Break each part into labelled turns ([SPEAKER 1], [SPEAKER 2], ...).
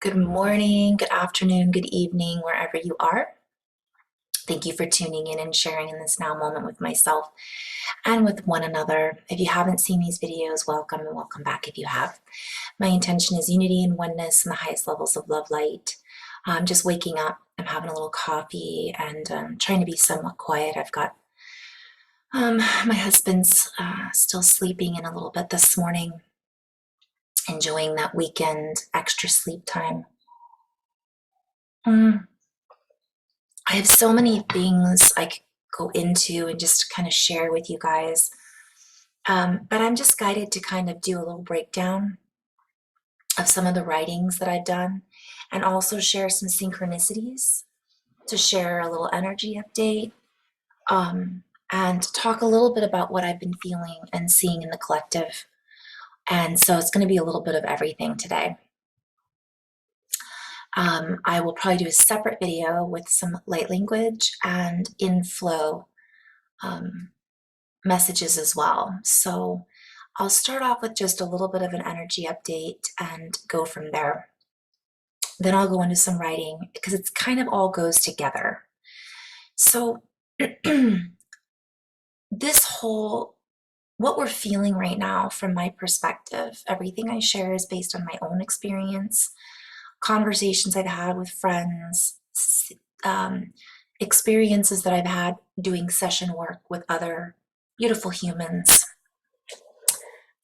[SPEAKER 1] Good morning, good afternoon, good evening, wherever you are. Thank you for tuning in and sharing in this now moment with myself and with one another. If you haven't seen these videos, welcome and welcome back if you have. My intention is unity and oneness and the highest levels of love light. I'm just waking up. I'm having a little coffee and trying to be somewhat quiet. I've got my husband's still sleeping in a little bit this morning, enjoying that weekend extra sleep time. I have so many things I could go into and just kind of share with you guys. But I'm just guided to kind of do a little breakdown of some of the writings that I've done and also share some synchronicities, to share a little energy update, and talk a little bit about what I've been feeling and seeing in the collective. And so it's going to be a little bit of everything today. I will probably do a separate video with some light language and inflow messages as well. So I'll start off with just a little bit of an energy update and go from there. Then I'll go into some writing because it's kind of all goes together. So this whole, what we're feeling right now from my perspective, everything I share is based on my own experience, conversations I've had with friends, experiences that I've had doing session work with other beautiful humans.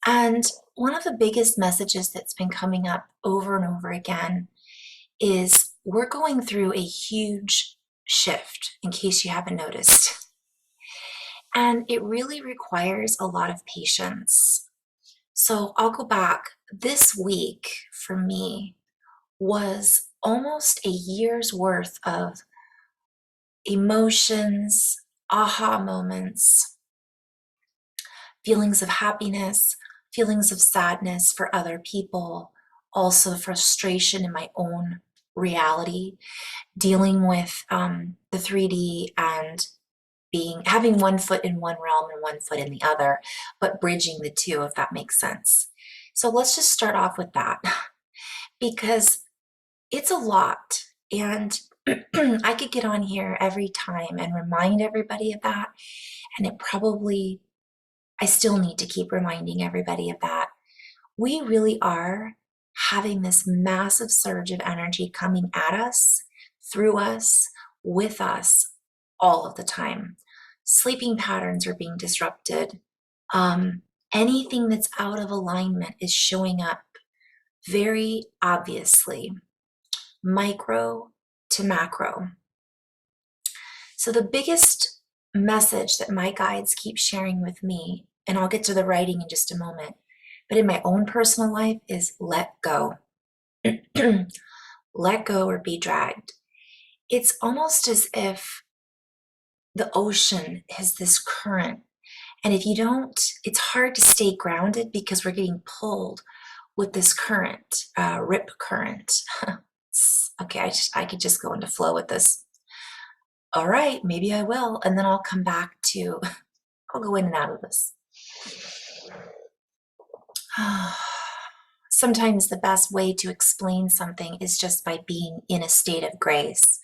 [SPEAKER 1] And one of the biggest messages that's been coming up over and over again is we're going through a huge shift, in case you haven't noticed. And it really requires a lot of patience. So I'll go back. This week for me was almost a year's worth of emotions, aha moments, feelings of happiness, feelings of sadness for other people, also frustration in my own reality, dealing with the 3D and having one foot in one realm and one foot in the other, but bridging the two, if that makes sense. So let's just start off with that because it's a lot. And I could get on here every time and remind everybody of that. And I still need to keep reminding everybody of that. We really are having this massive surge of energy coming at us, through us, with us, all of the time. Sleeping patterns are being disrupted. Anything that's out of alignment is showing up very obviously, micro to macro. So the biggest message that my guides keep sharing with me, and I'll get to the writing in just a moment, but in my own personal life is let go. Let go or be dragged. It's almost as if the ocean has this current, and if you don't, it's hard to stay grounded because we're getting pulled with this current, rip current. Okay, I could just go into flow with this. All right, maybe I will, and then I'll come back to, I'll go in and out of this. Sometimes the best way to explain something is just by being in a state of grace,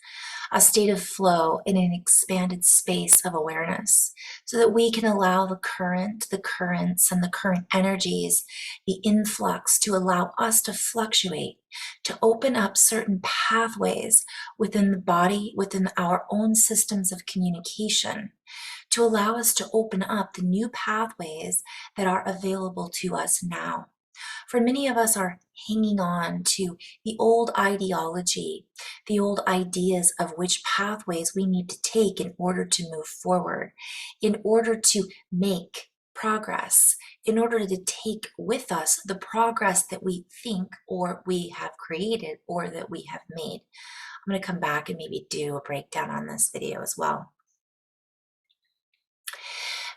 [SPEAKER 1] a state of flow in an expanded space of awareness, so that we can allow the current, the currents, and the current energies, the influx to allow us to fluctuate, to open up certain pathways within the body, within our own systems of communication, to allow us to open up the new pathways that are available to us now. For many of us are hanging on to the old ideology, the old ideas of which pathways we need to take in order to move forward, in order to make progress, in order to take with us the progress that we think or we have created or that we have made. I'm going to come back and maybe do a breakdown on this video as well.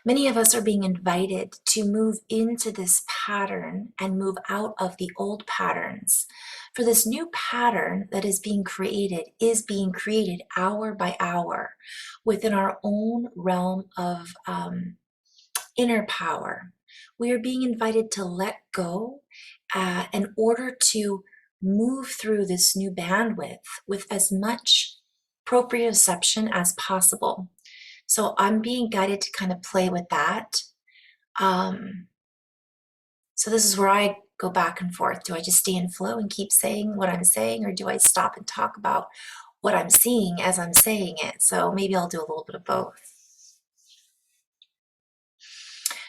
[SPEAKER 1] Many of us are being invited to move into this pattern and move out of the old patterns. For this new pattern that is being created hour by hour within our own realm of inner power. We are being invited to let go in order to move through this new bandwidth with as much proprioception as possible. So I'm being guided to kind of play with that. So this is where I go back and forth. Do I just stay in flow and keep saying what I'm saying, or do I stop and talk about what I'm seeing as I'm saying it? So maybe I'll do a little bit of both.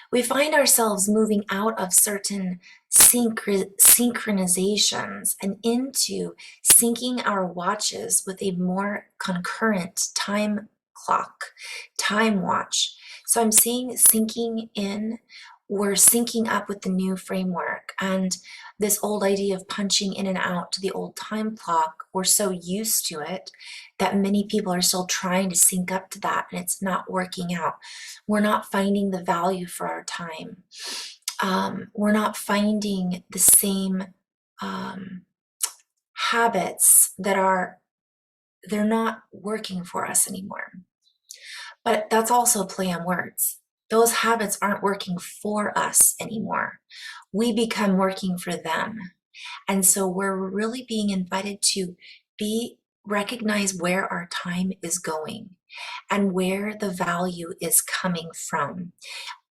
[SPEAKER 1] We find ourselves moving out of certain synchronizations and into syncing our watches with a more concurrent time clock, time watch. So I'm seeing syncing in, we're syncing up with the new framework, and this old idea of punching in and out to the old time clock, we're so used to it that many people are still trying to sync up to that, and it's not working out. We're not finding the value for our time. We're not finding the same habits they're not working for us anymore. But that's also a play on words. Those habits aren't working for us anymore. We become working for them. And so we're really being invited to recognize where our time is going and where the value is coming from.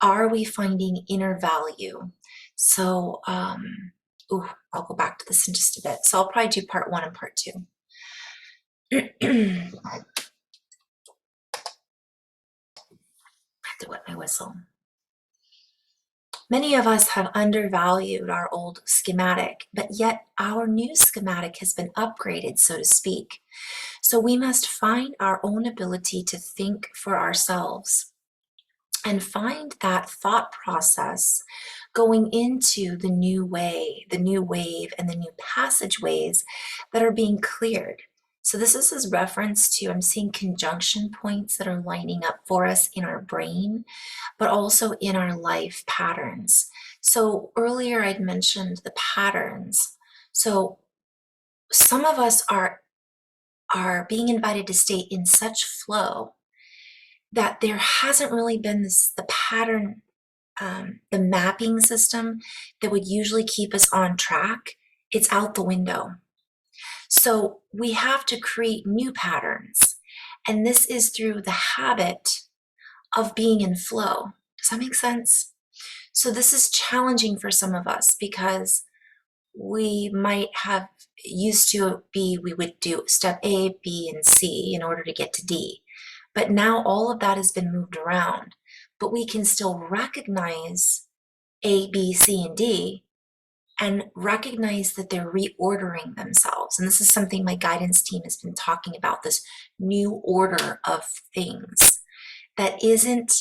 [SPEAKER 1] Are we finding inner value? So, I'll go back to this in just a bit. So I'll probably do part 1 and part 2. I have to wet my whistle. Many of us have undervalued our old schematic, but yet our new schematic has been upgraded, so to speak. So we must find our own ability to think for ourselves and find that thought process going into the new way, the new wave, and the new passageways that are being cleared. So this is as reference to, I'm seeing conjunction points that are lining up for us in our brain, but also in our life patterns. So earlier I'd mentioned the patterns. So some of us are being invited to stay in such flow that there hasn't really been the pattern, the mapping system that would usually keep us on track. It's out the window. So we have to create new patterns. And this is through the habit of being in flow. Does that make sense? So this is challenging for some of us because we might have used to we would do step A, B, and C in order to get to D. But now all of that has been moved around, but we can still recognize A, B, C, and D and recognize that they're reordering themselves. And this is something my guidance team has been talking about, this new order of things that isn't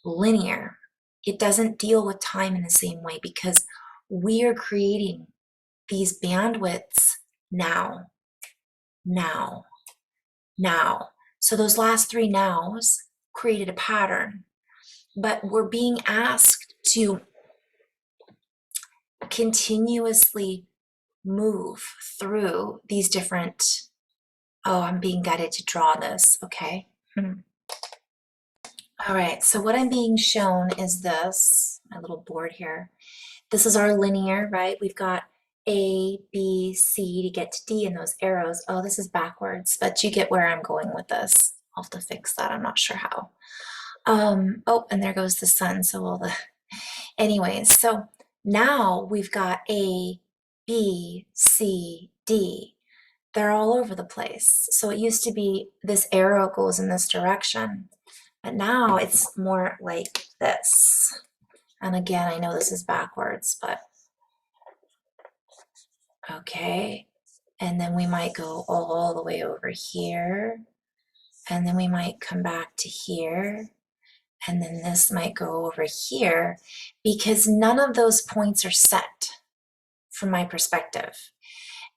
[SPEAKER 1] linear. It doesn't deal with time in the same way because we are creating these bandwidths now. So those last 3 nows created a pattern, but we're being asked to continuously move through these different, I'm being guided to draw this, okay? All right, so what I'm being shown is this, my little board here. This is our linear, right? We've got A, B, C to get to D in those arrows. Oh, this is backwards, but you get where I'm going with this. I'll have to fix that, I'm not sure how. Oh, and there goes the sun, so anyways, so now we've got A, B, C, D. They're all over the place. So it used to be this arrow goes in this direction, but now it's more like this. And again, I know this is backwards, but okay. And then we might go all the way over here. And then we might come back to here. And then this might go over here because none of those points are set from my perspective.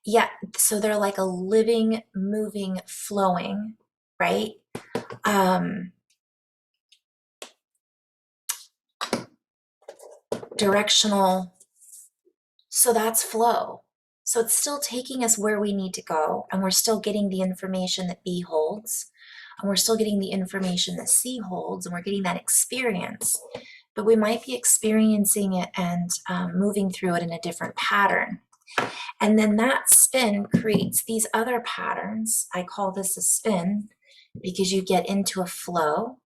[SPEAKER 1] Yeah, so they're like a living, moving, flowing, right? Directional. So that's flow. So it's still taking us where we need to go, and we're still getting the information that B holds, and we're still getting the information that C holds, and we're getting that experience. But we might be experiencing it and moving through it in a different pattern. And then that spin creates these other patterns. I call this a spin because you get into a flow,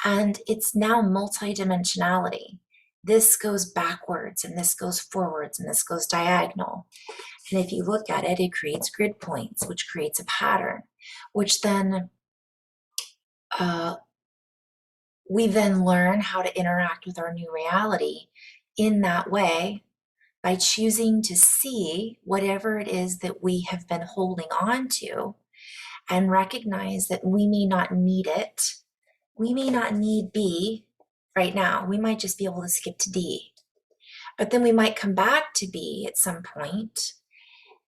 [SPEAKER 1] and it's now multidimensionality. This goes backwards, and this goes forwards, and this goes diagonal. And if you look at it, it creates grid points, which creates a pattern, which then we then learn how to interact with our new reality in that way by choosing to see whatever it is that we have been holding on to and recognize that we may not need it. We may not need B right now. We might just be able to skip to D. But then we might come back to B at some point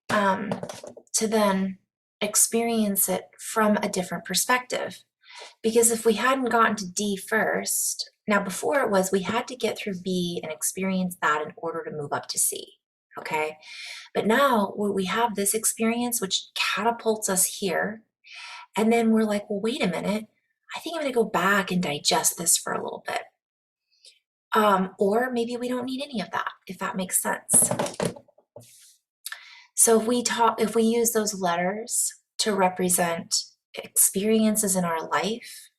[SPEAKER 1] to then experience it from a different perspective. Because if we hadn't gotten to D first, now before it was we had to get through B and experience that in order to move up to C, okay? But now we have this experience which catapults us here, and then we're like, well, wait a minute, I think I'm gonna go back and digest this for a little bit. Or maybe we don't need any of that, if that makes sense. So if we use those letters to represent experiences in our life,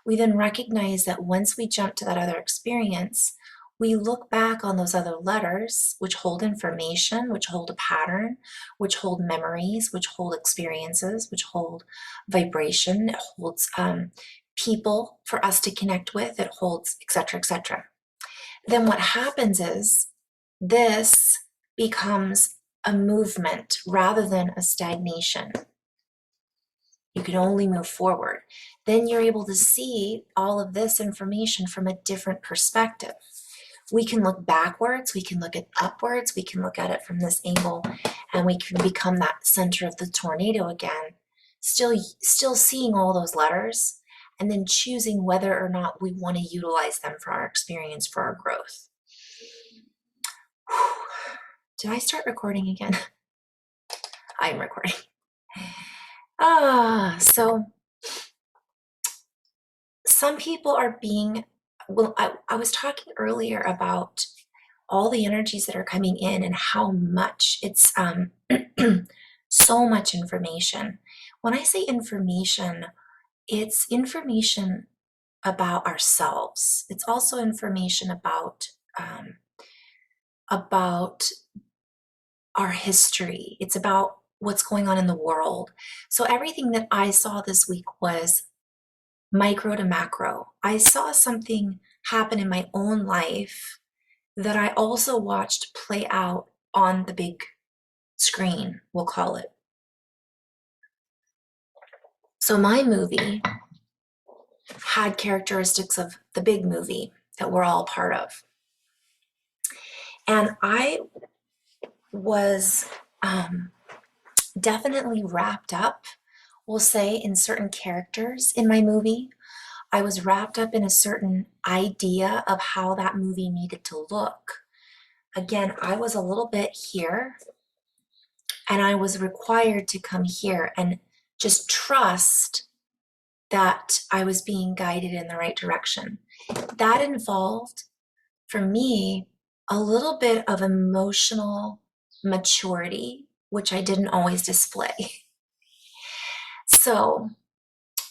[SPEAKER 1] we then recognize that once we jump to that other experience, we look back on those other letters, which hold information, which hold a pattern, which hold memories, which hold experiences, which hold vibration, it holds people for us to connect with, it holds, etc., etc. Then what happens is this becomes a movement rather than a stagnation. You can only move forward. Then you're able to see all of this information from a different perspective. We can look backwards, we can look at upwards, we can look at it from this angle, and we can become that center of the tornado again, still seeing all those letters, and then choosing whether or not we want to utilize them for our experience, for our growth. Did I start recording again? I'm recording. So some people are being, well, I was talking earlier about all the energies that are coming in and how much it's so much information. When I say information, it's information about ourselves. It's also information about our history. It's about what's going on in the world. So everything that I saw this week was micro to macro. I saw something happen in my own life that I also watched play out on the big screen, we'll call it. So my movie had characteristics of the big movie that we're all part of. And I was definitely wrapped up, we'll say, in certain characters in my movie. I was wrapped up in a certain idea of how that movie needed to look. Again, I was a little bit here, and I was required to come here and just trust that I was being guided in the right direction. That involved, for me, a little bit of emotional maturity, which I didn't always display. So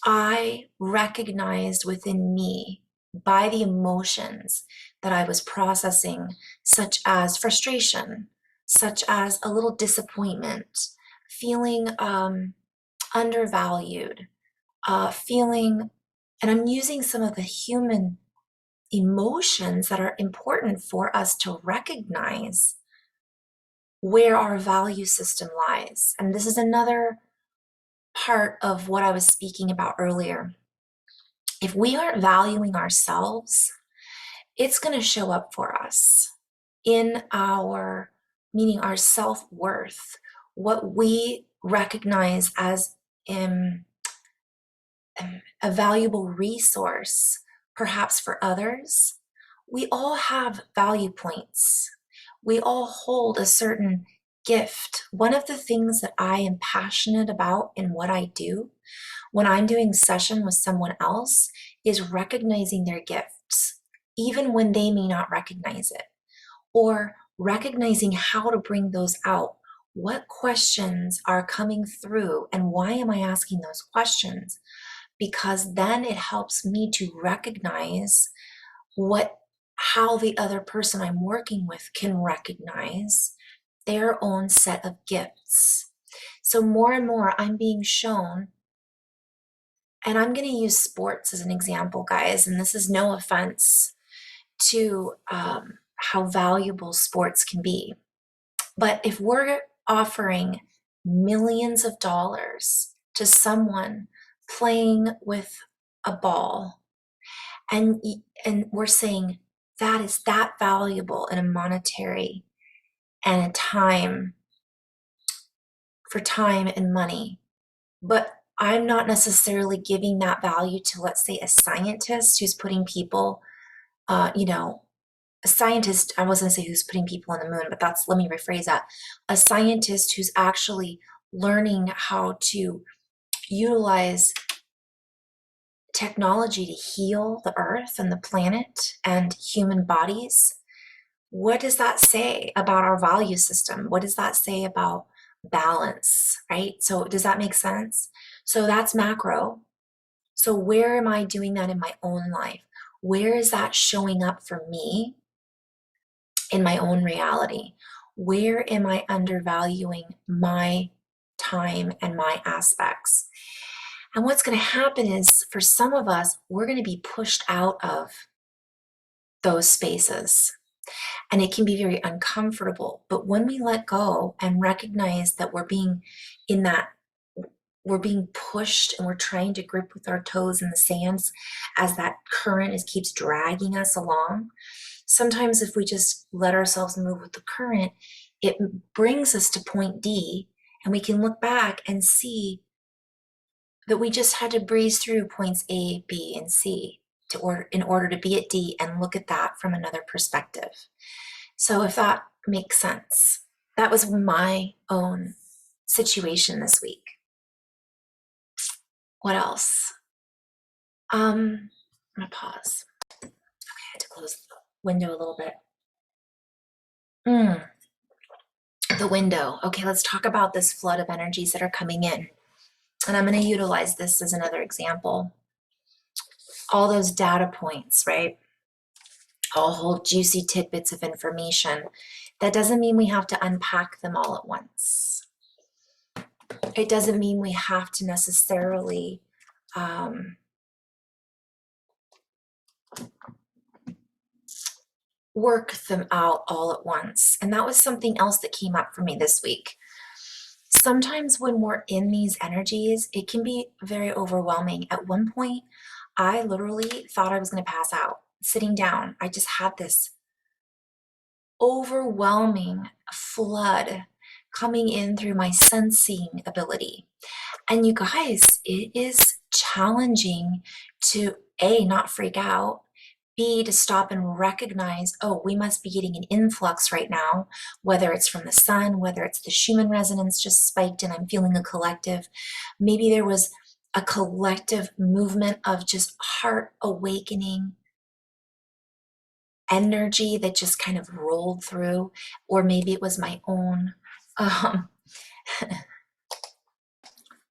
[SPEAKER 1] I recognized within me, by the emotions that I was processing, such as frustration, such as a little disappointment, feeling undervalued, feeling, and I'm using some of the human emotions that are important for us to recognize where our value system lies. And this is another part of what I was speaking about earlier. If we aren't valuing ourselves, it's going to show up for us in our, meaning our self-worth, what we recognize as a valuable resource, perhaps for others. We all have value points. We all hold a certain gift. One of the things that I am passionate about in what I do when I'm doing session with someone else is recognizing their gifts, even when they may not recognize it, or recognizing how to bring those out. What questions are coming through, and why am I asking those questions? Because then it helps me to recognize how the other person I'm working with can recognize their own set of gifts. So more and more I'm being shown, and I'm going to use sports as an example, guys, and this is no offense to how valuable sports can be. But if we're offering millions of dollars to someone playing with a ball, and we're saying that is that valuable in a monetary and a time, for time and money, but I'm not necessarily giving that value to, let's say, a scientist who's putting people, a scientist, I wasn't gonna say who's putting people on the moon, but let me rephrase that. A scientist who's actually learning how to utilize technology to heal the earth and the planet and human bodies. What does that say about our value system? What does that say about balance, right? So does that make sense? So that's macro. So where am I doing that in my own life? Where is that showing up for me in my own reality? Where am I undervaluing my time and my aspects? And what's going to happen is, for some of us, we're going to be pushed out of those spaces. And it can be very uncomfortable. But when we let go and recognize that we're being pushed and we're trying to grip with our toes in the sands as that current keeps dragging us along. Sometimes if we just let ourselves move with the current, it brings us to point D, and we can look back and see that we just had to breeze through points A, B, and C in order to be at D and look at that from another perspective. So if that makes sense, that was my own situation this week. What else? I'm gonna pause. Okay, I had to close the window a little bit. The window. Okay, let's talk about this flood of energies that are coming in. And I'm going to utilize this as another example. All those data points, right? All whole juicy tidbits of information. That doesn't mean we have to unpack them all at once. It doesn't mean we have to necessarily work them out all at once. And that was something else that came up for me this week. Sometimes when we're in these energies, it can be very overwhelming. At one point, I literally thought I was going to pass out sitting down. I just had this overwhelming flood coming in through my sensing ability. And you guys, it is challenging to A, not freak out, B, to stop and recognize, oh, we must be getting an influx right now, whether it's from the sun, whether it's the Schumann resonance just spiked and I'm feeling a collective. Maybe there was a collective movement of just heart awakening energy that just kind of rolled through, or maybe it was my own.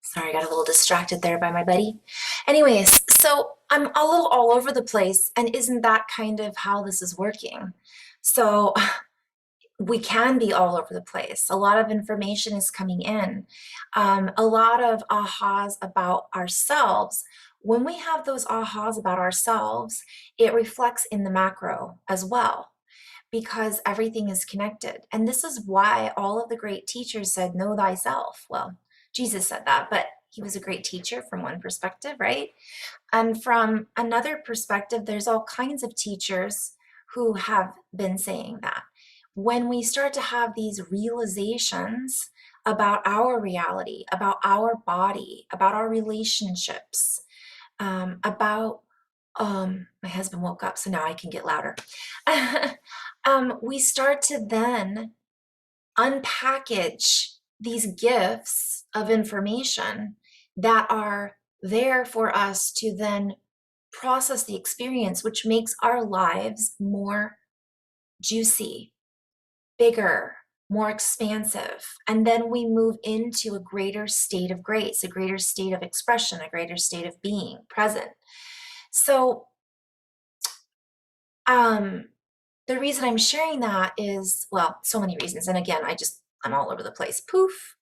[SPEAKER 1] Sorry, I got a little distracted there by my buddy. Anyways, so I'm a little all over the place, and isn't that kind of how this is working? So we can be all over the place. A lot of information is coming in, a lot of ahas about ourselves. When we have those ahas about ourselves, it reflects in the macro as well, because everything is connected. And this is why all of the great teachers said, know thyself. Well, Jesus said that, but he was a great teacher from one perspective, right? And from another perspective, there's all kinds of teachers who have been saying that. When we start to have these realizations about our reality, about our body, about our relationships, about my husband woke up, so now I can get louder. We start to then unpackage these gifts of information that are there for us to then process the experience, which makes our lives more juicy, bigger, more expansive. And then we move into a greater state of grace, a greater state of expression, a greater state of being present. So, the reason I'm sharing that is, well, so many reasons. And again, I'm all over the place. Poof.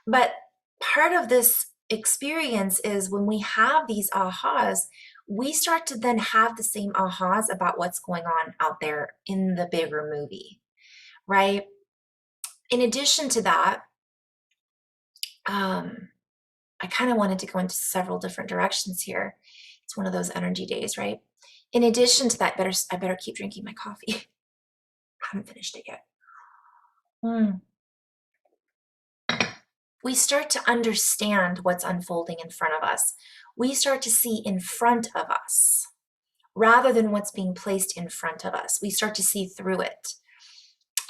[SPEAKER 1] But part of this experience is when we have these ahas, we start to then have the same ahas about what's going on out there in the bigger movie, right? In addition to that, I kind of wanted to go into several different directions here. It's one of those energy days, right? In addition to that, I better keep drinking my coffee. I haven't finished it yet. We start to understand what's unfolding in front of us. We start to see in front of us rather than what's being placed in front of us. We start to see through it.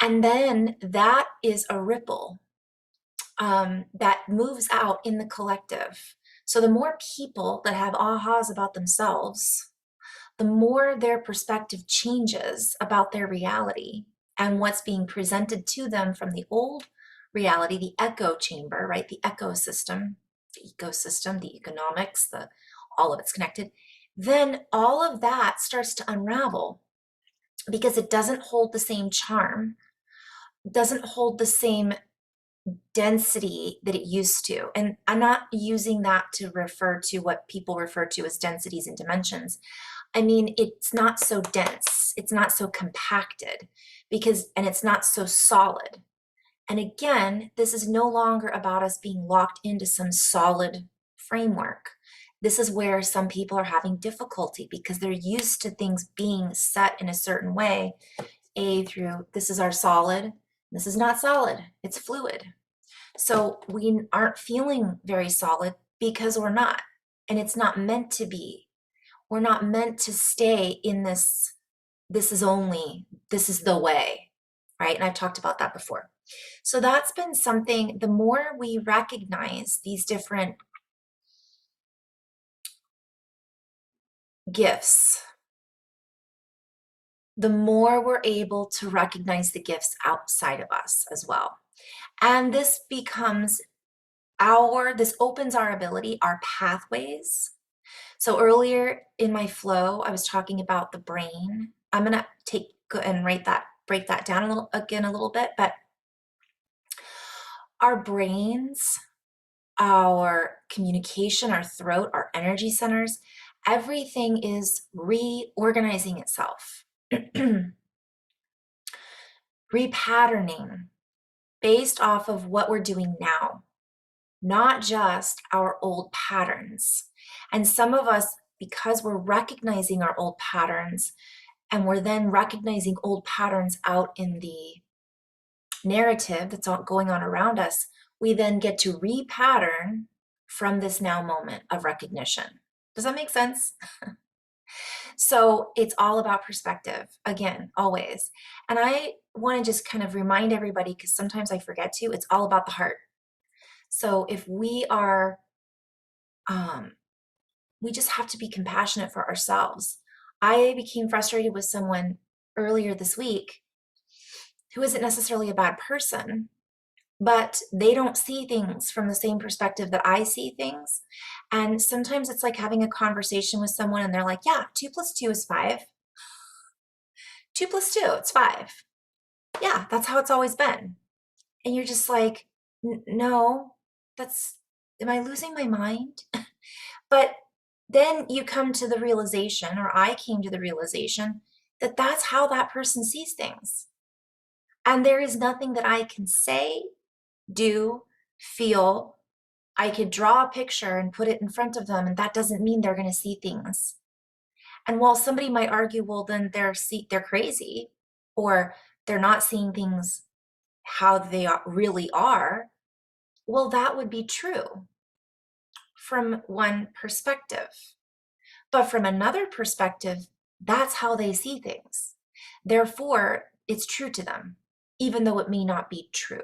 [SPEAKER 1] And then that is a ripple that moves out in the collective. So the more people that have ahas about themselves, the more their perspective changes about their reality and what's being presented to them from the old reality, the echo chamber, right? The ecosystem, the economics, all of it's connected. Then all of that starts to unravel because it doesn't hold the same charm, doesn't hold the same density that it used to. And I'm not using that to refer to what people refer to as densities and dimensions. I mean, it's not so dense, it's not so compacted and it's not so solid. And again, this is no longer about us being locked into some solid framework. This is where some people are having difficulty because they're used to things being set in a certain way. This is our solid, this is not solid, it's fluid. So we aren't feeling very solid because we're not, and it's not meant to be. We're not meant to stay in this is the way, right? And I've talked about that before. So that's been something, the more we recognize these different gifts, the more we're able to recognize the gifts outside of us as well. And this opens our ability, our pathways. So earlier in my flow, I was talking about the brain. I'm going to break that down a little bit, but our brains, our communication, our throat, our energy centers, everything is reorganizing itself, repatterning based off of what we're doing now, not just our old patterns. And some of us, because we're recognizing our old patterns, and we're then recognizing old patterns out in the narrative that's going on around us, we then get to repattern from this now moment of recognition. Does that make sense? So it's all about perspective, again, always. And I want to just kind of remind everybody, because sometimes I forget to, it's all about the heart. So if we are, we just have to be compassionate for ourselves. I became frustrated with someone earlier this week who isn't necessarily a bad person, but they don't see things from the same perspective that I see things. And sometimes it's like having a conversation with someone and they're like, yeah, 2 + 2 is 5. 2 + 2, it's 5. Yeah, that's how it's always been. And you're just like, no, am I losing my mind? But then you come to the realization, or I came to the realization, that that's how that person sees things. And there is nothing that I can say, do, feel. I could draw a picture and put it in front of them, and that doesn't mean they're going to see things. And while somebody might argue, well, then they're crazy, or they're not seeing things how they really are, well, that would be true from one perspective. But from another perspective, that's how they see things. Therefore, it's true to them, even though it may not be true,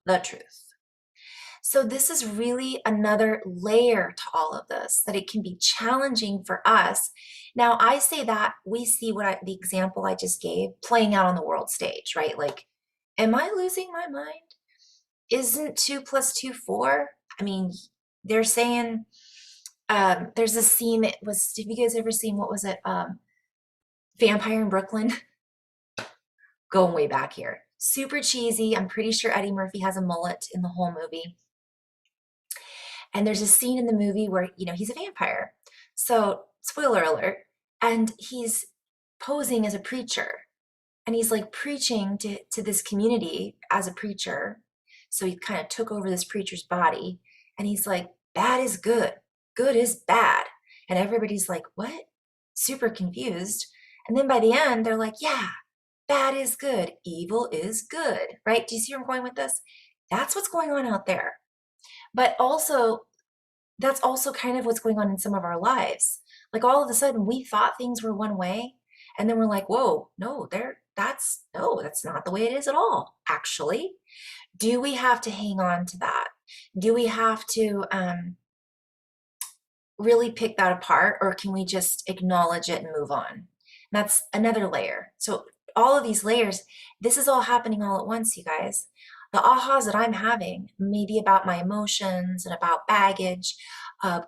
[SPEAKER 1] the truth. So this is really another layer to all of this, that it can be challenging for us. Now, I say that we see the example I just gave playing out on the world stage, right? Like Am I losing my mind? Isn't 2 plus 2 4? I mean, they're saying there's a scene. It was, have you guys ever seen, what was it? Vampire in Brooklyn? Going way back here. Super cheesy. I'm pretty sure Eddie Murphy has a mullet in the whole movie. And there's a scene in the movie where, he's a vampire. So, spoiler alert, and he's posing as a preacher. And he's like preaching to this community as a preacher. So he kind of took over this preacher's body. And he's like, bad is good, good is bad. And everybody's like, what? Super confused. And then by the end, they're like, yeah, bad is good, evil is good, right? Do you see where I'm going with this? That's what's going on out there. But also, that's also kind of what's going on in some of our lives. Like all of a sudden we thought things were one way, and then we're like, whoa, no, that's not the way it is at all, actually. Do we have to hang on to that? Do we have to really pick that apart, or can we just acknowledge it and move on? That's another layer. So all of these layers, this is all happening all at once, you guys. The ahas that I'm having may be about my emotions and about baggage,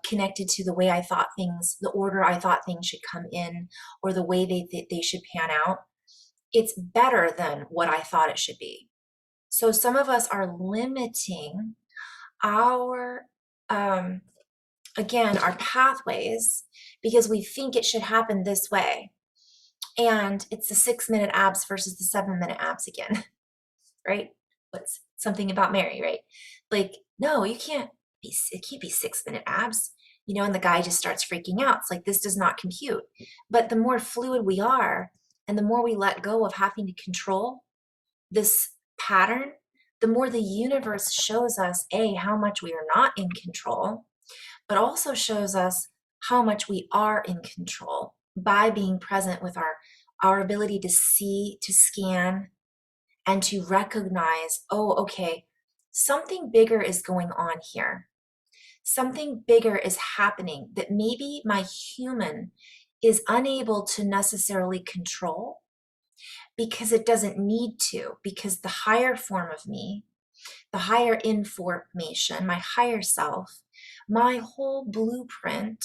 [SPEAKER 1] connected to the way I thought things, the order I thought things should come in, or the way they should pan out. It's better than what I thought it should be. So some of us are limiting our, again, our pathways because we think it should happen this way. And it's the 6-minute abs versus the 7-minute abs again, right? What's something about Mary, right? Like, no, it can't be 6-minute abs, and the guy just starts freaking out. It's like, this does not compute. But the more fluid we are, and the more we let go of having to control this pattern, the more the universe shows us, A, how much we are not in control, but also shows us how much we are in control by being present with our ability to see, to scan, and to recognize, oh, okay, something bigger is going on here. Something bigger is happening that maybe my human is unable to necessarily control because it doesn't need to, because the higher form of me, the higher information, my higher self, my whole blueprint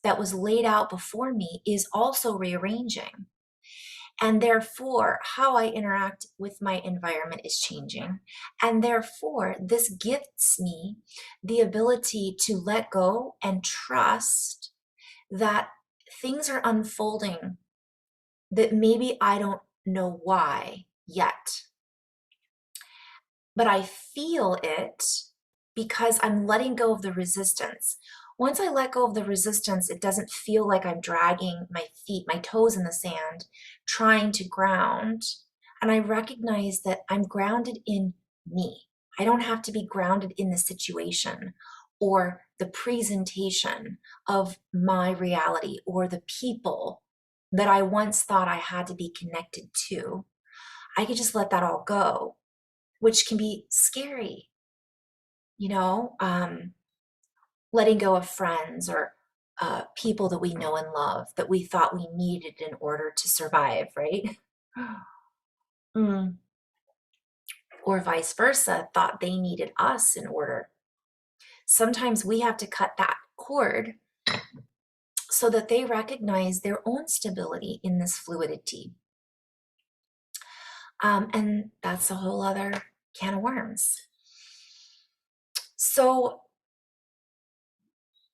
[SPEAKER 1] that was laid out before me is also rearranging. And therefore, how I interact with my environment is changing. And therefore, this gifts me the ability to let go and trust that things are unfolding that maybe I don't know why yet. But I feel it because I'm letting go of the resistance. Once I let go of the resistance, it doesn't feel like I'm dragging my feet, my toes in the sand, trying to ground. And I recognize that I'm grounded in me. I don't have to be grounded in the situation or the presentation of my reality or the people that I once thought I had to be connected to. I could just let that all go, which can be scary, letting go of friends or people that we know and love that we thought we needed in order to survive, right? Or vice versa, thought they needed us in order. Sometimes we have to cut that cord so that they recognize their own stability in this fluidity. And that's a whole other can of worms. So,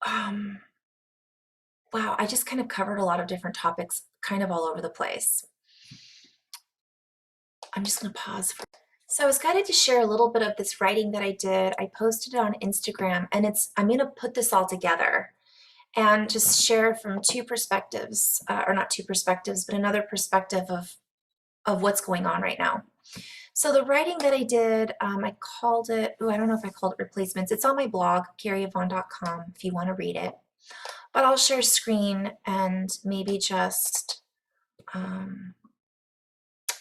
[SPEAKER 1] wow, I just kind of covered a lot of different topics, kind of all over the place. I'm just going to pause. So I was guided to share a little bit of this writing that I did. I posted it on Instagram, and I'm going to put this all together and just share from two perspectives, or not two perspectives, but another perspective of what's going on right now. So the writing that I did, I called it, I don't know if I called it replacements. It's on my blog, carrieavon.com, if you want to read it. But I'll share screen and maybe just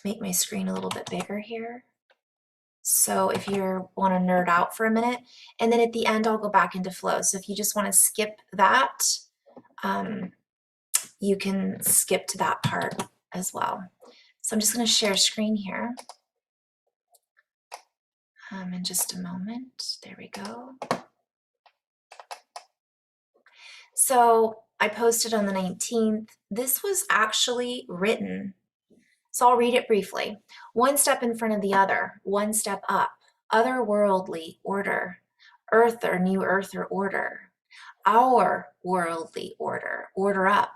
[SPEAKER 1] make my screen a little bit bigger here. So if you want to nerd out for a minute, and then at the end, I'll go back into flow. So if you just want to skip that, you can skip to that part as well. So I'm just going to share screen here. In just a moment. There we go. So I posted on the 19th. This was actually written. So I'll read it briefly. One step in front of the other, one step up, otherworldly order, earth or new earth or order, our worldly order, order up.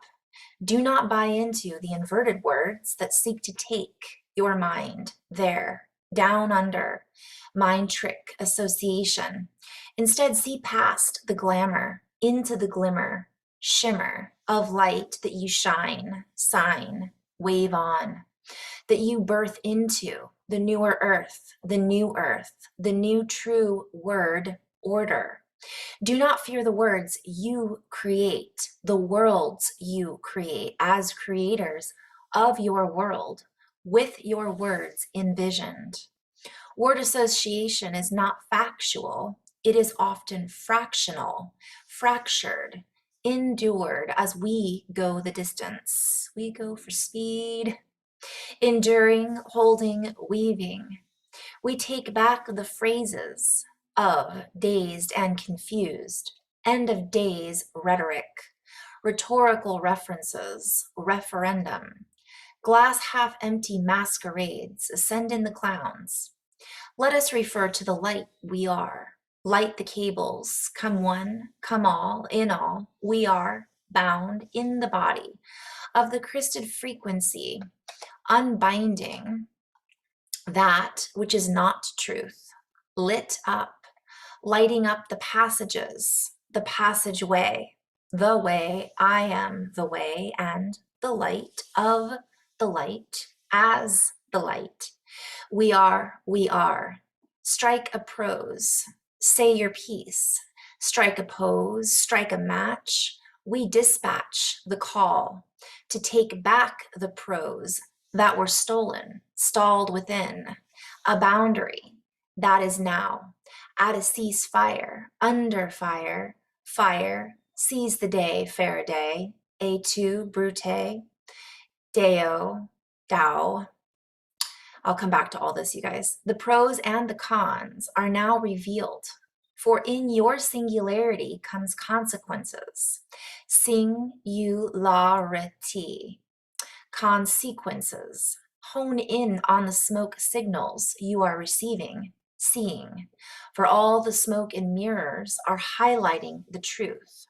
[SPEAKER 1] Do not buy into the inverted words that seek to take your mind there, down under, mind trick association. Instead, see past the glamour into the glimmer, shimmer of light that you shine, sign, wave on, that you birth into the newer earth, the new true word order. Do not fear the words you create, the worlds you create as creators of your world with your words envisioned. Word association is not factual. It is often fractional, fractured, endured as we go the distance. We go for speed, enduring, holding, weaving. We take back the phrases of dazed and confused, end of days rhetoric, rhetorical references, referendum, glass half empty masquerades, ascend in the clowns. Let us refer to the light we are. Light the cables, come one, come all, in all, we are bound in the body of the crested frequency, unbinding that which is not truth, lit up, lighting up the passages, the passageway, the way, I am the way, and the light of the light as the light. We are, we are. Strike a prose, say your piece, strike a pose, strike a match. We dispatch the call to take back the prose that were stolen, stalled within, a boundary that is now at a ceasefire, under fire, fire, seize the day, Faraday, A2, Brute, Deo, Tao. I'll come back to all this, you guys. The pros and the cons are now revealed, for in your singularity comes consequences. Singularity. Consequences. Hone in on the smoke signals you are receiving, seeing, for all the smoke and mirrors are highlighting the truth.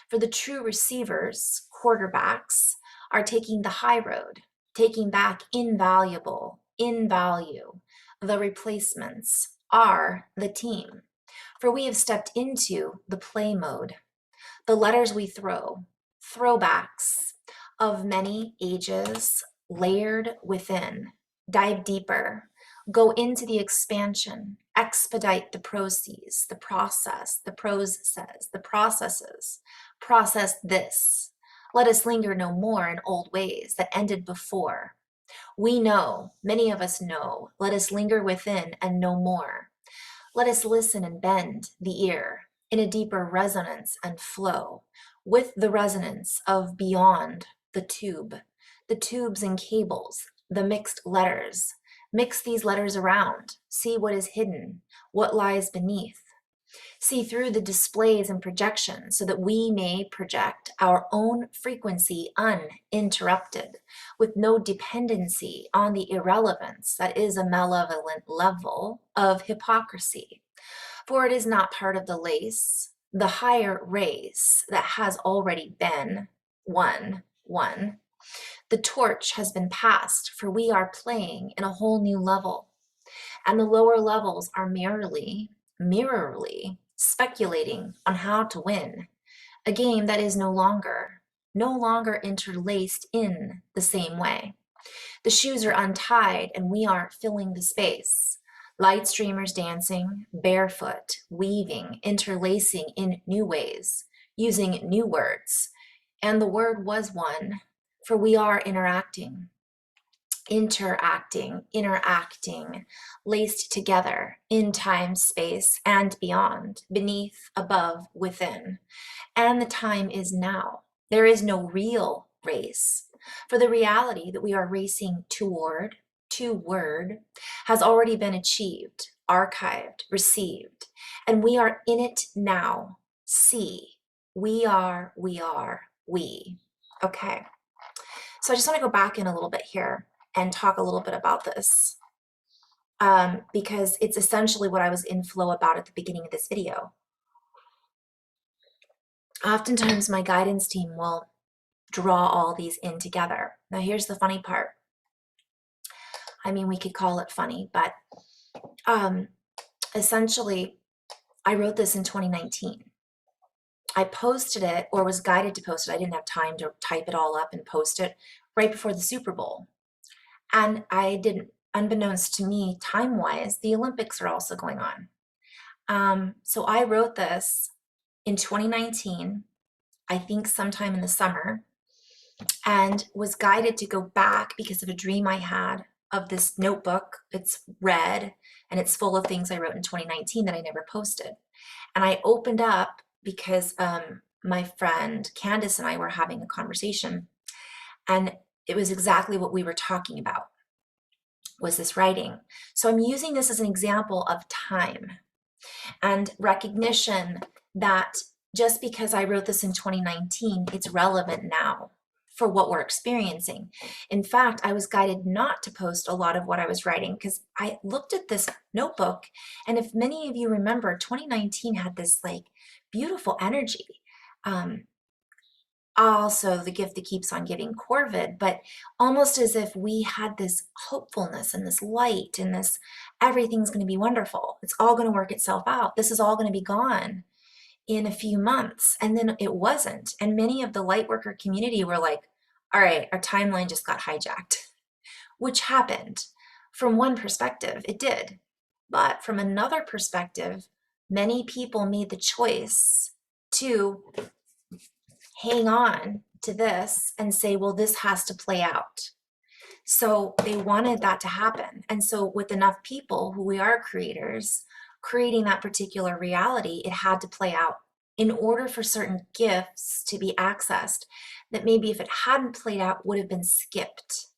[SPEAKER 1] For the true receivers, quarterbacks, are taking the high road, taking back invaluable, in value. The replacements are the team, for we have stepped into the play mode. The letters we throw, throwbacks of many ages layered within, dive deeper, go into the expansion, expedite the processes, the process, the prose says, the processes, process this. Let us linger no more in old ways that ended before. We know, many of us know, let us linger within and know more. Let us listen and bend the ear in a deeper resonance and flow with the resonance of beyond the tubes and cables, the mixed letters. Mix these letters around, see what is hidden, what lies beneath. See through the displays and projections so that we may project our own frequency uninterrupted, with no dependency on the irrelevance that is a malevolent level of hypocrisy. For it is not part of the lace, the higher race that has already been one. The torch has been passed, for we are playing in a whole new level. And the lower levels are merely speculating on how to win a game that is no longer interlaced in the same way. The shoes are untied and we are filling the space. Light streamers dancing, barefoot, weaving, interlacing in new ways, using new words. And the word was one, for we are interacting, laced together in time, space, and beyond, beneath, above, within. And the time is now. There is no real race, for the reality that we are racing toward, has already been achieved. archived, received, and we are in it now. See, we are, we. Okay. So I just want to go back in a little bit here and talk a little bit about this because it's essentially what I was in flow about at the beginning of this video. Oftentimes my guidance team will draw all these in together. Now here's the funny part. I mean, we could call it funny, but essentially I wrote this in 2019. I posted it, or was guided to post it. I didn't have time to type it all up and post it right before the Super Bowl. And I didn't, unbeknownst to me, time-wise, the Olympics are also going on. So I wrote this in 2019, I think sometime in the summer, and was guided to go back because of a dream I had of this notebook. It's red and it's full of things I wrote in 2019 that I never posted. And I opened up because my friend Candace and I were having a conversation, and it was exactly what we were talking about, was this writing. So I'm using this as an example of time and recognition that just because I wrote this in 2019, it's relevant now for what we're experiencing. In fact, I was guided not to post a lot of what I was writing because I looked at this notebook, and if many of you remember, 2019 had this like beautiful energy. Also the gift that keeps on giving, COrVID, but almost as if we had this hopefulness and this light and this everything's going to be wonderful. It's all going to work itself out. This is all going to be gone in a few months. And then it wasn't. And many of the lightworker community were like, all right, our timeline just got hijacked, which happened. From one perspective, it did. But from another perspective, many people made the choice to hang on to this and say, well, this has to play out. So they wanted that to happen. And so with enough people who we are creators, creating that particular reality, it had to play out in order for certain gifts to be accessed that maybe if it hadn't played out would have been skipped.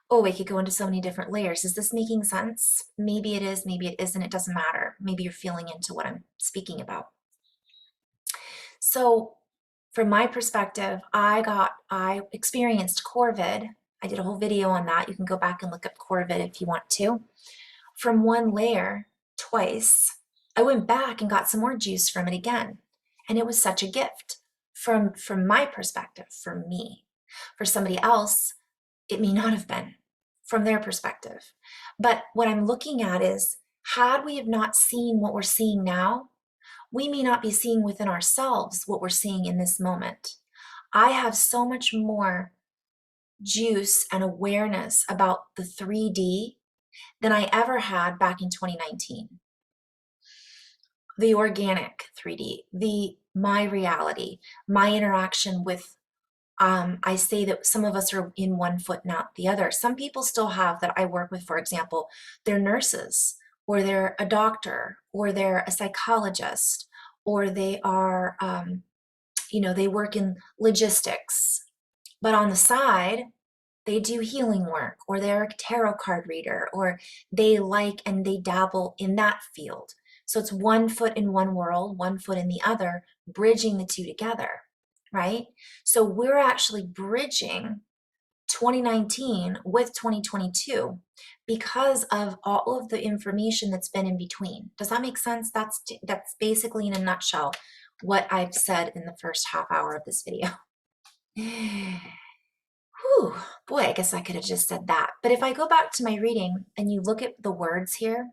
[SPEAKER 1] Oh, we could go into so many different layers. Is this making sense? Maybe it is, maybe it isn't, it doesn't matter. Maybe you're feeling into what I'm speaking about. So from my perspective, I experienced COrVID. I did a whole video on that. You can go back and look up COrVID if you want to. From one layer, twice, I went back and got some more juice from it again. And it was such a gift from my perspective, for me. For somebody else, it may not have been from their perspective. But what I'm looking at is, had we have not seen what we're seeing now, we may not be seeing within ourselves what we're seeing in this moment. I have so much more juice and awareness about the 3D than I ever had back in 2019. The organic 3D, my reality, my interaction with, I say that some of us are in one foot, not the other. Some people still have that I work with, for example, they're nurses, or they're a doctor, or they're a psychologist, or they are, they work in logistics, but on the side, they do healing work, or they're a tarot card reader, or they like and they dabble in that field. So it's one foot in one world, one foot in the other, bridging the two together, right? So we're actually bridging 2019 with 2022 because of all of the information that's been in between. Does that make sense? That's basically in a nutshell what I've said in the first half hour of this video. Whew, boy, I guess I could have just said that. But if I go back to my reading and you look at the words here,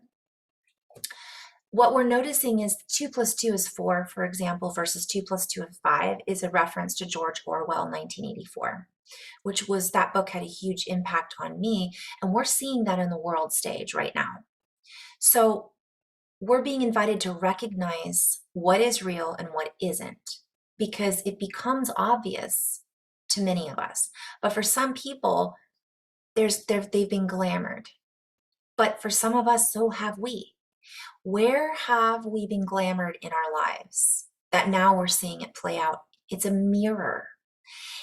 [SPEAKER 1] what we're noticing is 2 + 2 is 4, for example, versus 2 + 2 is 5 is a reference to George Orwell, 1984, which was, that book had a huge impact on me. And we're seeing that in the world stage right now. So we're being invited to recognize what is real and what isn't, because it becomes obvious to many of us. But for some people, they've been glamored. But for some of us, so have we. Where have we been glamored in our lives that now we're seeing it play out? It's a mirror.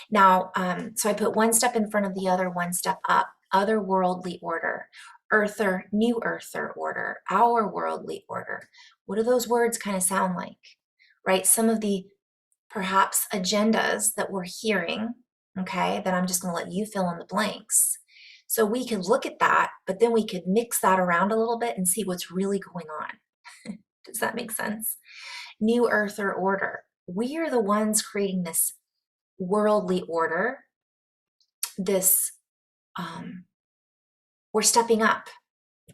[SPEAKER 1] Now, so I put one step in front of the other, one step up, otherworldly order. Earther, new earther order, our worldly order. What do those words kind of sound like, right? Some of the perhaps agendas that we're hearing, okay, that I'm just going to let you fill in the blanks. So we could look at that, but then we could mix that around a little bit and see what's really going on. Does that make sense? New earther order. We are the ones creating this worldly order, this, we're stepping up.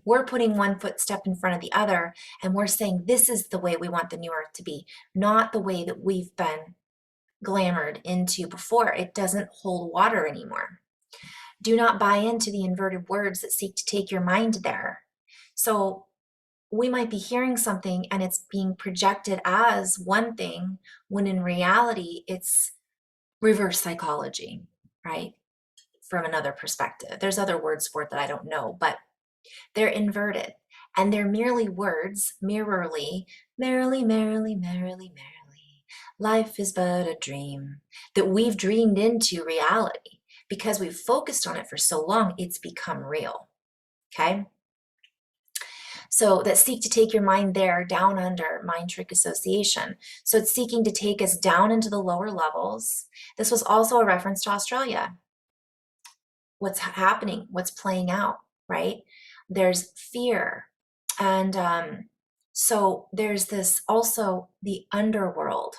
[SPEAKER 1] We're putting one footstep in front of the other, and we're saying this is the way we want the new earth to be, not the way that we've been glamored into before. It doesn't hold water anymore. Do not buy into the inverted words that seek to take your mind there. So we might be hearing something and it's being projected as one thing, when in reality, it's reverse psychology, right? From another perspective. There's other words for it that I don't know, but they're inverted, and they're merely words, merrily, merrily, merrily, merrily, merrily. Life is but a dream that we've dreamed into reality because we've focused on it for so long, it's become real, okay? So that seek to take your mind there, down under mind trick association. So it's seeking to take us down into the lower levels. This was also a reference to Australia. What's happening, what's playing out, right? There's fear. And so there's this also the underworld.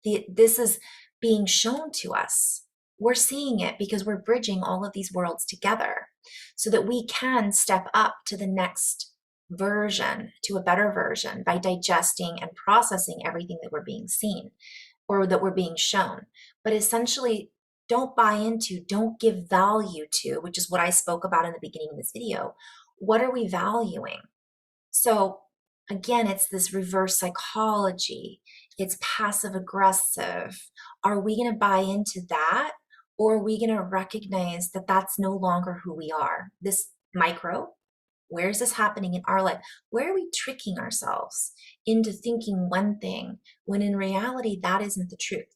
[SPEAKER 1] This is being shown to us. We're seeing it because we're bridging all of these worlds together so that we can step up to the next version, to a better version, by digesting and processing everything that we're being seen or that we're being shown. But essentially, don't buy into, don't give value to, which is what I spoke about in the beginning of this video. What are we valuing? So again, it's this reverse psychology. It's passive aggressive. Are we going to buy into that? Or are we going to recognize that that's no longer who we are? This micro, where is this happening in our life? Where are we tricking ourselves into thinking one thing when in reality that isn't the truth,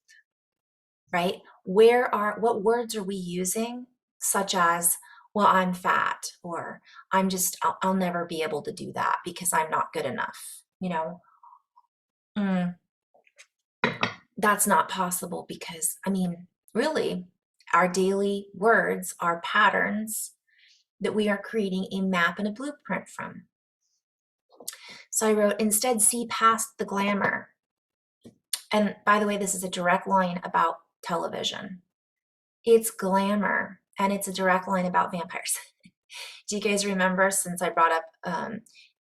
[SPEAKER 1] right? What words are we using, such as, well, I'm fat, or I'll never be able to do that because I'm not good enough, you know? That's not possible because, I mean, really, our daily words are patterns that we are creating a map and a blueprint from. So I wrote, instead, see past the glamour. And by the way, this is a direct line about television. It's glamour, and it's a direct line about vampires. Do you guys remember, since I brought up,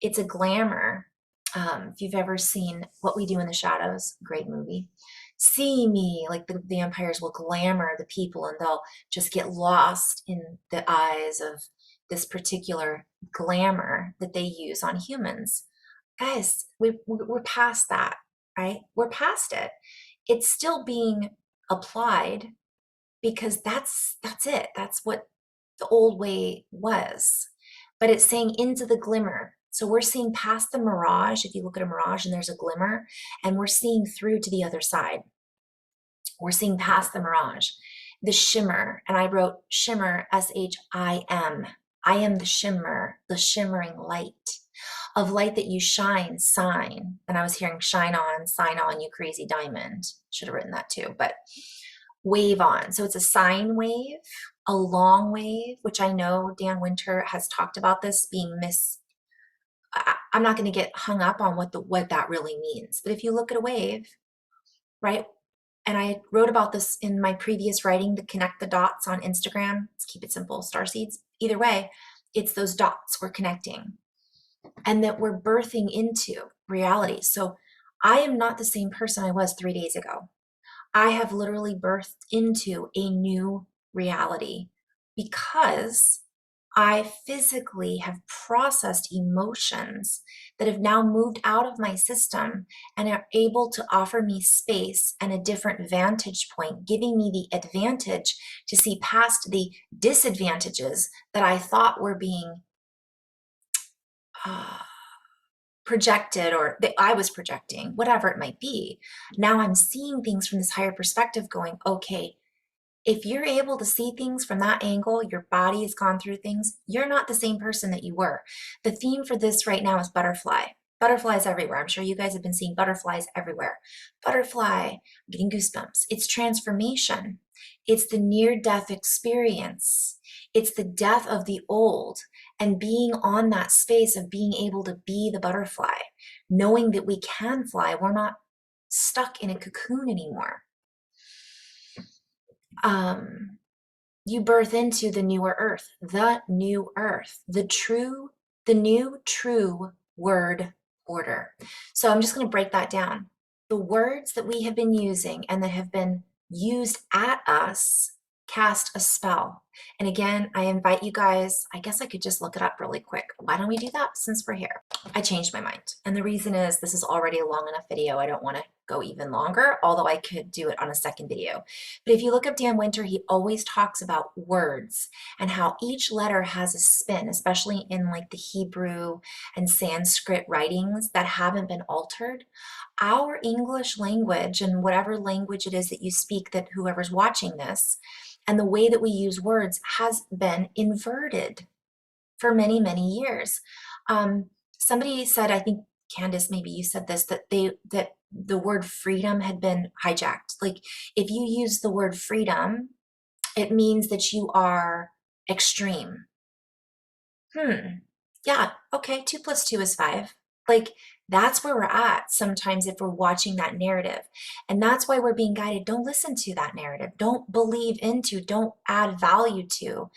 [SPEAKER 1] it's a glamour. If you've ever seen What We Do in the Shadows, great movie. See me, like the vampires will glamour the people and they'll just get lost in the eyes of this particular glamour that they use on humans. Guys, we're past that, right? We're past it. It's still being applied because that's it. That's what the old way was. But it's saying into the glimmer. So we're seeing past the mirage. If you look at a mirage and there's a glimmer, and we're seeing through to the other side. We're seeing past the mirage, the shimmer. And I wrote shimmer, S-H-I-M. I am the shimmer, the shimmering light of light that you shine, sign. And I was hearing shine on, sign on, you crazy diamond. Should have written that too, but wave on. So it's a sine wave, a long wave, which I know Dan Winter has talked about this being I'm not going to get hung up on what that really means. But if you look at a wave, right? And I wrote about this in my previous writing, to connect the dots on Instagram. Let's keep it simple, starseeds. Either way, it's those dots we're connecting and that we're birthing into reality. So I am not the same person I was 3 days ago. I have literally birthed into a new reality because I physically have processed emotions that have now moved out of my system and are able to offer me space and a different vantage point, giving me the advantage to see past the disadvantages that I thought were being projected, or that I was projecting, whatever it might be. Now I'm seeing things from this higher perspective going, okay, If you're able to see things from that angle, your body has gone through things, you're not the same person that you were. The theme for this right now is butterfly. Butterflies everywhere. I'm sure you guys have been seeing butterflies everywhere. Butterfly, I'm getting goosebumps. It's transformation. It's the near-death experience. It's the death of the old and being on that space of being able to be the butterfly, knowing that we can fly. We're not stuck in a cocoon anymore. You birth into the newer earth, the new earth, the new true word order. So I'm just going to break that down. The words that we have been using and that have been used at us cast a spell. And again, I invite you guys, I guess I could just look it up really quick. Why don't we do that since we're here? I changed my mind. And the reason is this is already a long enough video. I don't want to go even longer, although I could do it on a second video. But if you look up Dan Winter, he always talks about words and how each letter has a spin, especially in like the Hebrew and Sanskrit writings that haven't been altered. Our English language and whatever language it is that you speak, that whoever's watching this, and the way that we use words has been inverted for many, many years. Somebody said, I think Candace, maybe you said this, that the word freedom had been hijacked. Like if you use the word freedom, it means that you are extreme. Yeah, okay, 2 + 2 is 5. Like that's where we're at sometimes if we're watching that narrative. And that's why we're being guided. Don't listen to that narrative. Don't believe into, don't add value to.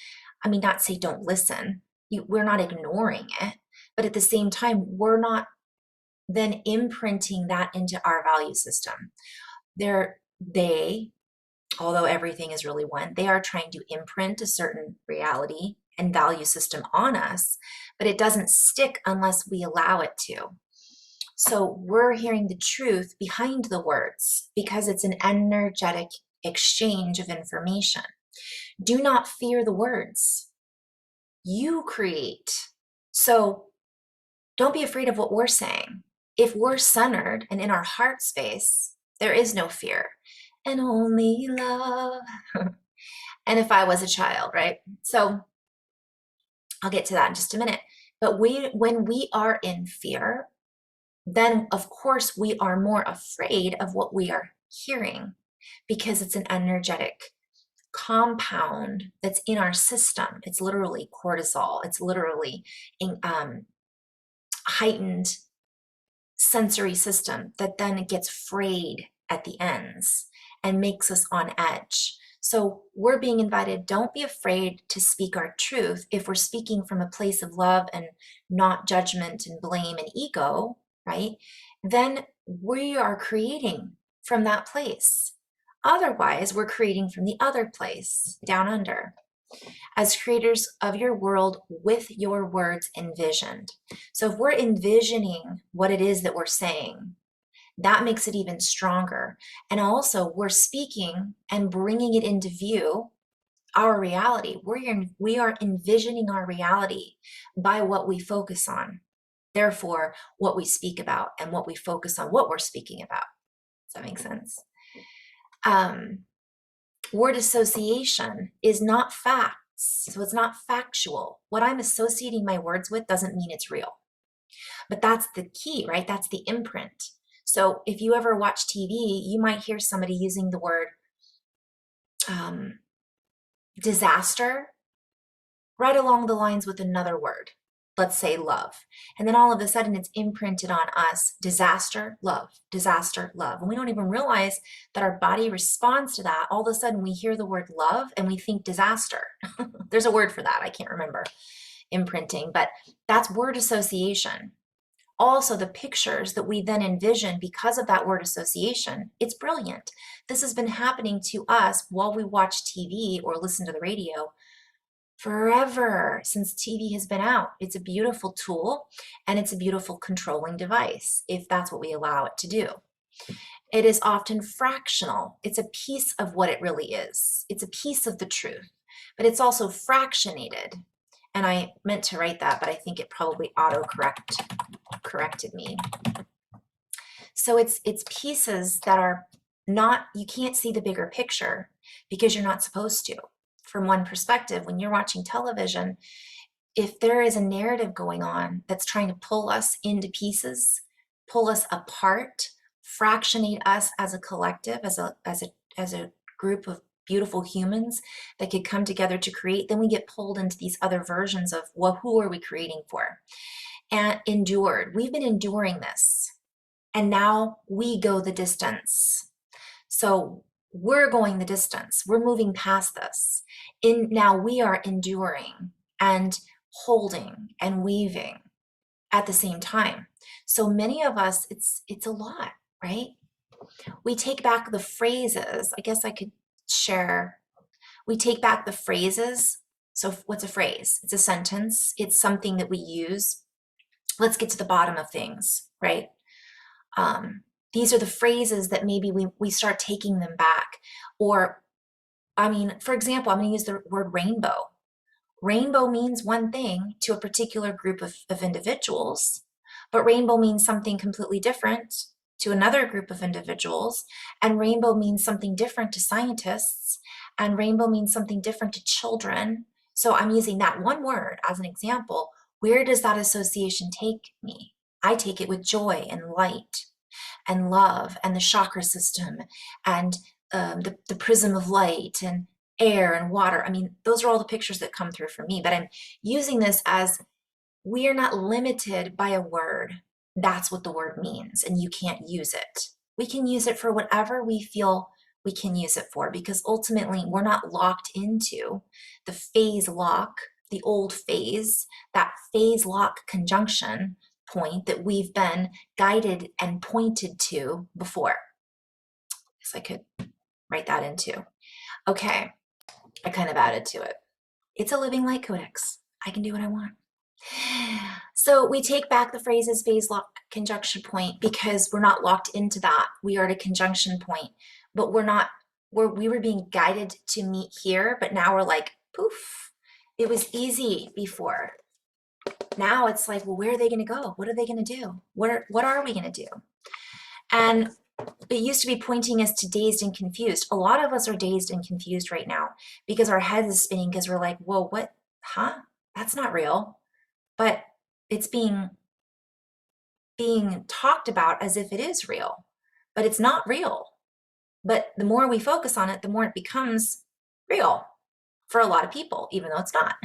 [SPEAKER 1] I mean, not say don't listen. We're not ignoring it. But at the same time, we're not then imprinting that into our value system. Although everything is really one, they are trying to imprint a certain reality and value system on us, but it doesn't stick unless we allow it to. So we're hearing the truth behind the words because it's an energetic exchange of information. Do not fear the words. You create. So don't be afraid of what we're saying. If we're centered and in our heart space, there is no fear and only love. And if I was a child, right? So I'll get to that in just a minute. But when we are in fear, then of course we are more afraid of what we are hearing because it's an energetic compound that's in our system. It's literally cortisol. It's literally heightened sensory system that then gets frayed at the ends and makes us on edge. So we're being invited, don't be afraid to speak our truth if we're speaking from a place of love and not judgment and blame and ego, right? Then we are creating from that place. Otherwise, we're creating from the other place, down under. As creators of your world with your words envisioned. So if we're envisioning what it is that we're saying, that makes it even stronger. And also we're speaking and bringing it into view, our reality. We are envisioning our reality by what we focus on. Therefore, what we speak about and what we focus on, what we're speaking about. Does that make sense? Word association is not facts, so it's not factual. What I'm associating my words with doesn't mean it's real. But that's the key, right? That's the imprint. So if you ever watch TV, you might hear somebody using the word disaster right along the lines with another word. Let's say love. And then all of a sudden it's imprinted on us, disaster, love, and we don't even realize that our body responds to that. All of a sudden we hear the word love and we think disaster. There's a word for that, I can't remember, imprinting, but that's word association. Also the pictures that we then envision because of that word association, it's brilliant. This has been happening to us while we watch TV or listen to the radio forever since TV has been out. It's a beautiful tool and it's a beautiful controlling device if that's what we allow it to do. It is often fractional. It's a piece of what it really is. It's a piece of the truth, but it's also fractionated. And I meant to write that, but I think it probably corrected me. So it's pieces that are not, you can't see the bigger picture. because you're not supposed to. From one perspective, when you're watching television, if there is a narrative going on that's trying to pull us into pieces, pull us apart, fractionate us as a collective, as a group of beautiful humans that could come together to create, then we get pulled into these other versions of, well, who are we creating for? And endured. We've been enduring this, and now we go the distance. So we're going the distance. We're moving past this. Now we are enduring and holding and weaving at the same time. So many of us, it's a lot, right? We take back the phrases. I guess I could share. We take back the phrases. So what's a phrase? It's a sentence. It's something that we use. Let's get to the bottom of things, right? These are the phrases that maybe we start taking them back. Or, I mean, for example, I'm going to use the word rainbow. Rainbow means one thing to a particular group of individuals, but rainbow means something completely different to another group of individuals, and rainbow means something different to scientists, and rainbow means something different to children. So I'm using that one word as an example. Where does that association take me? I take it with joy and light and love and the chakra system and the prism of light and air and water. I mean, those are all the pictures that come through for me, but I'm using this as we are not limited by a word. That's what the word means, and you can't use it. We can use it for whatever we feel we can use it for, because ultimately we're not locked into the phase lock, the old phase, that phase lock conjunction point that we've been guided and pointed to before. Guess I could write that into. Okay, I kind of added to it. It's a living light codex. I can do what I want. So we take back the phrases phase lock conjunction point because we're not locked into that. We are at a conjunction point, but we were being guided to meet here, but now we're like, poof, it was easy before. Now it's like, well, where are they going to go? What are they going to do? What are we going to do? And it used to be pointing us to dazed and confused. A lot of us are dazed and confused right now because our head is spinning because we're like, whoa, what? Huh? That's not real. But it's being talked about as if it is real, but it's not real. But the more we focus on it, the more it becomes real for a lot of people, even though it's not.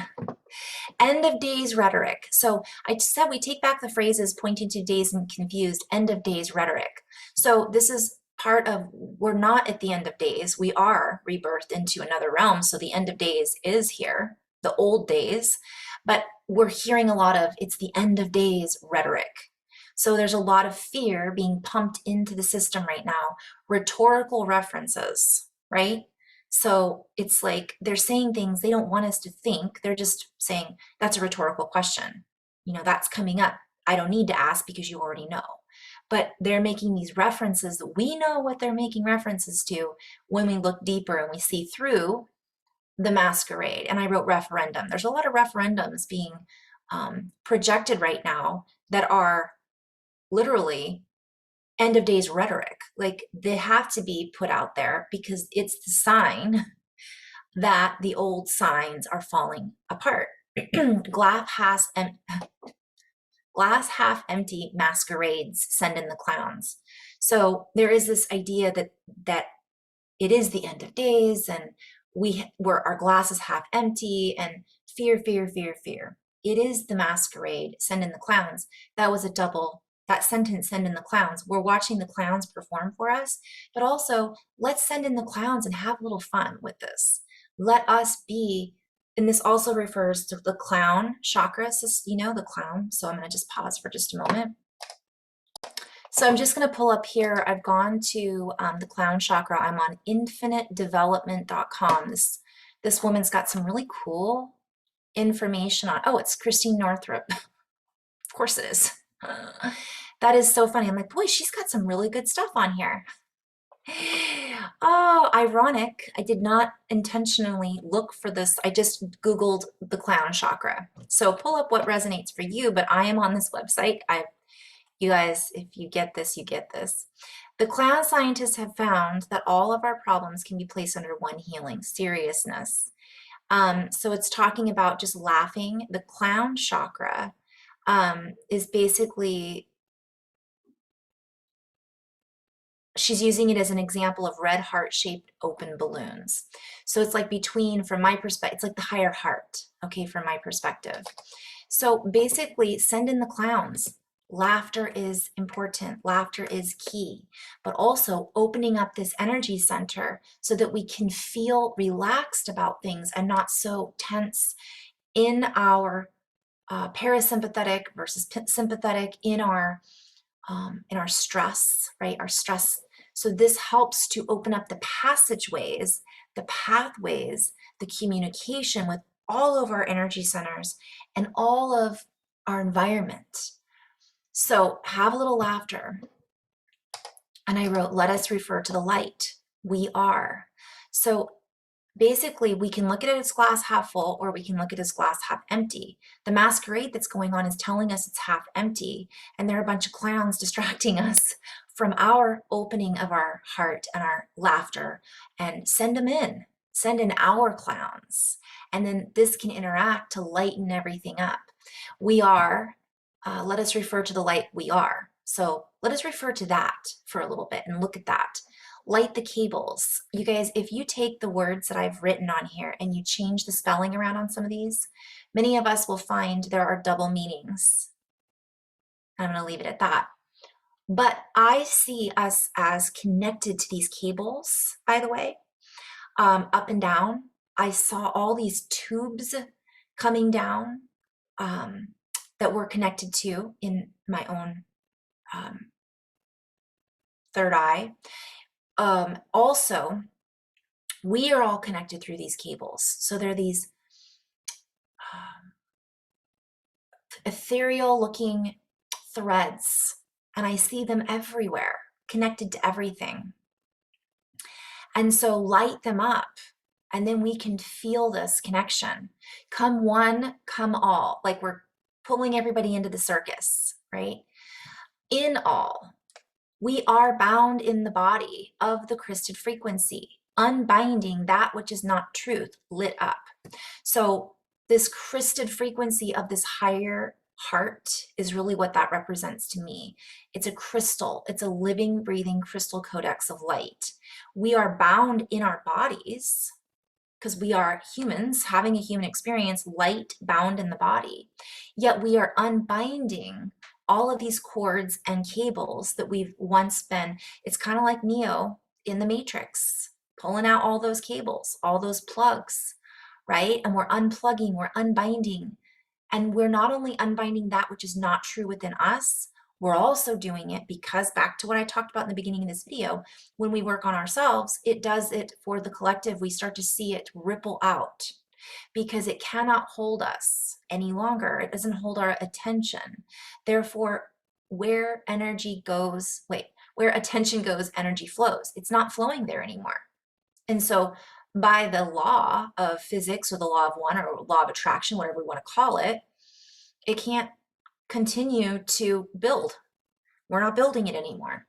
[SPEAKER 1] End of days rhetoric. So I said we take back the phrases pointing to dazed and confused, end of days rhetoric. So this is part of, we're not at the end of days. We are rebirthed into another realm. So the end of days is here, the old days, but we're hearing a lot of, it's the end of days rhetoric. So there's a lot of fear being pumped into the system right now. Rhetorical references, right? So it's like they're saying things they don't want us to think. They're just saying, that's a rhetorical question. You know, that's coming up. I don't need to ask because you already know. But they're making these references that we know what they're making references to when we look deeper and we see through the masquerade. And I wrote referendum. There's a lot of referendums being projected right now that are literally end of days rhetoric. Like they have to be put out there because it's the sign that the old signs are falling apart. glass half empty masquerades send in the clowns. So there is this idea that it is the end of days and our glass is half empty and fear. It is the masquerade, send in the clowns. That was a double. That sentence, send in the clowns. We're watching the clowns perform for us, but also let's send in the clowns and have a little fun with this. Let us be, and this also refers to the clown chakra, you know, the clown. So I'm going to just pause for just a moment. So I'm just going to pull up here. I've gone to the clown chakra. I'm on infinitedevelopment.com. This woman's got some really cool information on, oh, it's Christine Northrup. Of course it is. That is so funny. I'm like, boy, she's got some really good stuff on here. Oh, ironic. I did not intentionally look for this. I just Googled the clown chakra. So pull up what resonates for you, but I am on this website. You guys, if you get this, you get this. The clown scientists have found that all of our problems can be placed under one healing, seriousness. So it's talking about just laughing. The clown chakra is basically, she's using it as an example of red heart-shaped open balloons. So it's like between, from my perspective, it's like the higher heart, okay, from my perspective. So basically, send in the clowns. Laughter is important. Laughter is key. But also opening up this energy center so that we can feel relaxed about things and not so tense in our parasympathetic versus sympathetic, in our stress, right? Our stress. So this helps to open up the passageways, the pathways, the communication with all of our energy centers and all of our environment. So have a little laughter. And I wrote, let us refer to the light. We are. So basically, we can look at it as glass half full, or we can look at it as glass half empty. The masquerade that's going on is telling us it's half empty, and there are a bunch of clowns distracting us from our opening of our heart and our laughter. And send them in. Send in our clowns. And then this can interact to lighten everything up. We are, let us refer to the light we are. So let us refer to that for a little bit and look at that. Light the cables. You guys, if you take the words that I've written on here and you change the spelling around on some of these, many of us will find there are double meanings. I'm going to leave it at that. But I see us as connected to these cables, by the way, up and down. I saw all these tubes coming down that we're connected to in my own third eye. Also, we are all connected through these cables. So there are these ethereal looking threads, and I see them everywhere, connected to everything. And so light them up, and then we can feel this connection. Come one, come all, like we're pulling everybody into the circus, right? In all, we are bound in the body of the crysted frequency, unbinding that which is not truth, lit up. So this crysted frequency of this higher heart is really what that represents to me. It's a crystal. It's a living, breathing crystal codex of light. We are bound in our bodies because we are humans having a human experience, light bound in the body. Yet we are unbinding all of these cords and cables that we've once been. It's kind of like Neo in the Matrix, pulling out all those cables, all those plugs, right? And we're unplugging, we're unbinding. And we're not only unbinding that which is not true within us, we're also doing it because, back to what I talked about in the beginning of this video, when we work on ourselves, it does it for the collective. We start to see it ripple out because it cannot hold us any longer. It doesn't hold our attention. Therefore, where energy goes, where attention goes, energy flows. It's not flowing there anymore. And so by the law of physics, or the law of one, or law of attraction, whatever we want to call it, it can't continue to build. We're not building it anymore.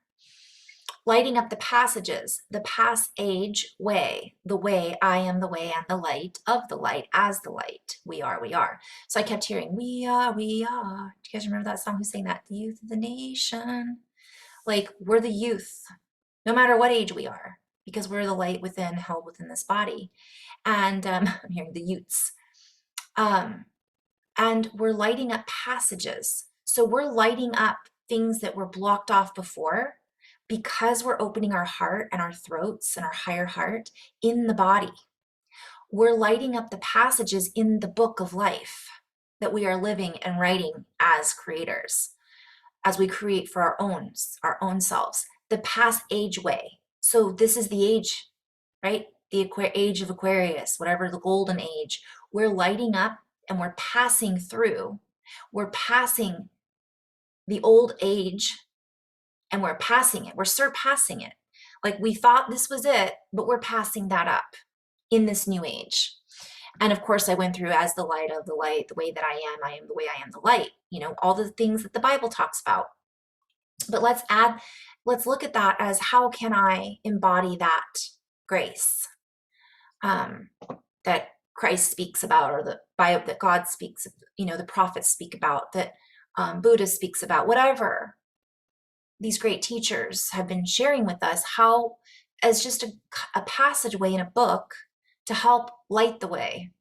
[SPEAKER 1] Lighting up the passages, the passage way, the way, I am the way and the light of the light as the light. We are, we are. So I kept hearing, we are, we are. Do you guys remember that song? Who's saying that? The youth of the nation. Like, we're the youth, no matter what age we are, because we're the light within, held within this body. And I'm hearing the youths. And we're lighting up passages. So we're lighting up things that were blocked off before because we're opening our heart and our throats and our higher heart in the body. We're lighting up the passages in the book of life that we are living and writing as creators, as we create for our own selves. The past age way. So this is the age, right? The age of Aquarius, whatever, the golden age. We're lighting up and we're passing through. We're passing the old age and we're passing it. We're surpassing it. Like, we thought this was it, but we're passing that up in this new age. And of course, I went through as the light of the light, the way that I am the way I am the light, you know, all the things that the Bible talks about. But let's add let's look at that as, how can I embody that grace that Christ speaks about, or that God speaks, the prophets speak about, that Buddha speaks about, whatever these great teachers have been sharing with us, how, as just a passageway in a book to help light the way.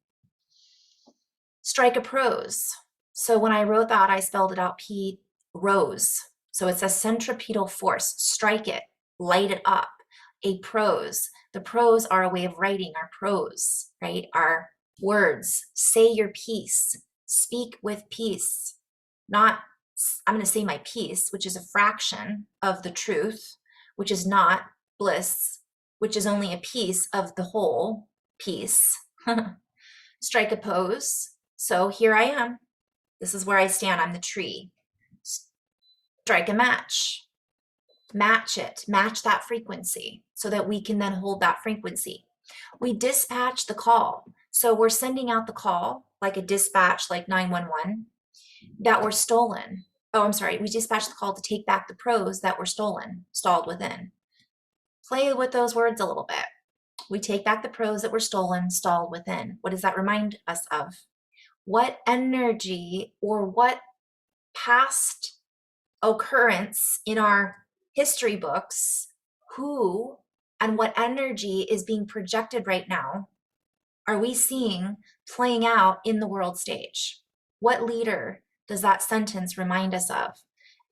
[SPEAKER 1] Strike a prose. So when I wrote that, I spelled it out P-rose. So it's a centripetal force. Strike it, light it up. A prose. The prose are a way of writing, our prose, right? Our words. Say your piece. Speak with peace. Not, I'm going to say my piece, which is a fraction of the truth, which is not bliss, which is only a piece of the whole piece. Strike a pose. So here I am. This is where I stand. I'm the tree. Strike a match. Match it. Match that frequency so that we can then hold that frequency. We dispatch the call. So we're sending out the call, like a dispatch, like 911, that were stolen. Oh, I'm sorry. We dispatch the call to take back the prose that were stolen, stalled within. Play with those words a little bit. We take back the prose that were stolen, stalled within. What does that remind us of? What energy or what past occurrence in our history books, who and what energy is being projected right now are we seeing playing out in the world stage? What leader does that sentence remind us of?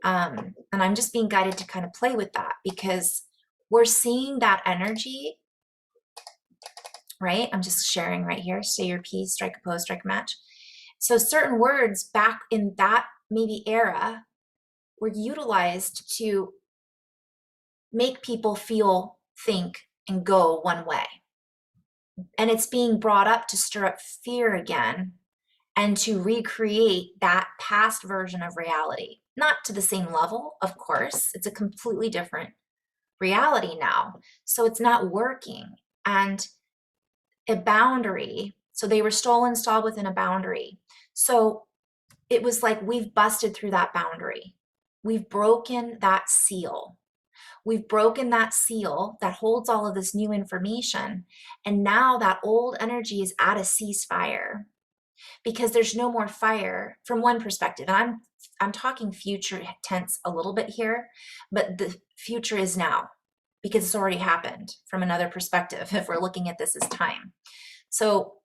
[SPEAKER 1] And I'm just being guided to kind of play with that, because we're seeing that energy, right? I'm just sharing right here. Say your piece, strike a pose, strike a match. So certain words back in that maybe era were utilized to make people feel, think, and go one way. And it's being brought up to stir up fear again and to recreate that past version of reality. Not to the same level, of course. It's a completely different reality now. So it's not working. And a boundary, so they were stolen, stalled within a boundary. So it was like we've busted through that boundary. We've broken that seal. We've broken that seal that holds all of this new information. And now that old energy is at a ceasefire, because there's no more fire from one perspective. And I'm talking future tense a little bit here, but the future is now, because it's already happened from another perspective, if we're looking at this as time. So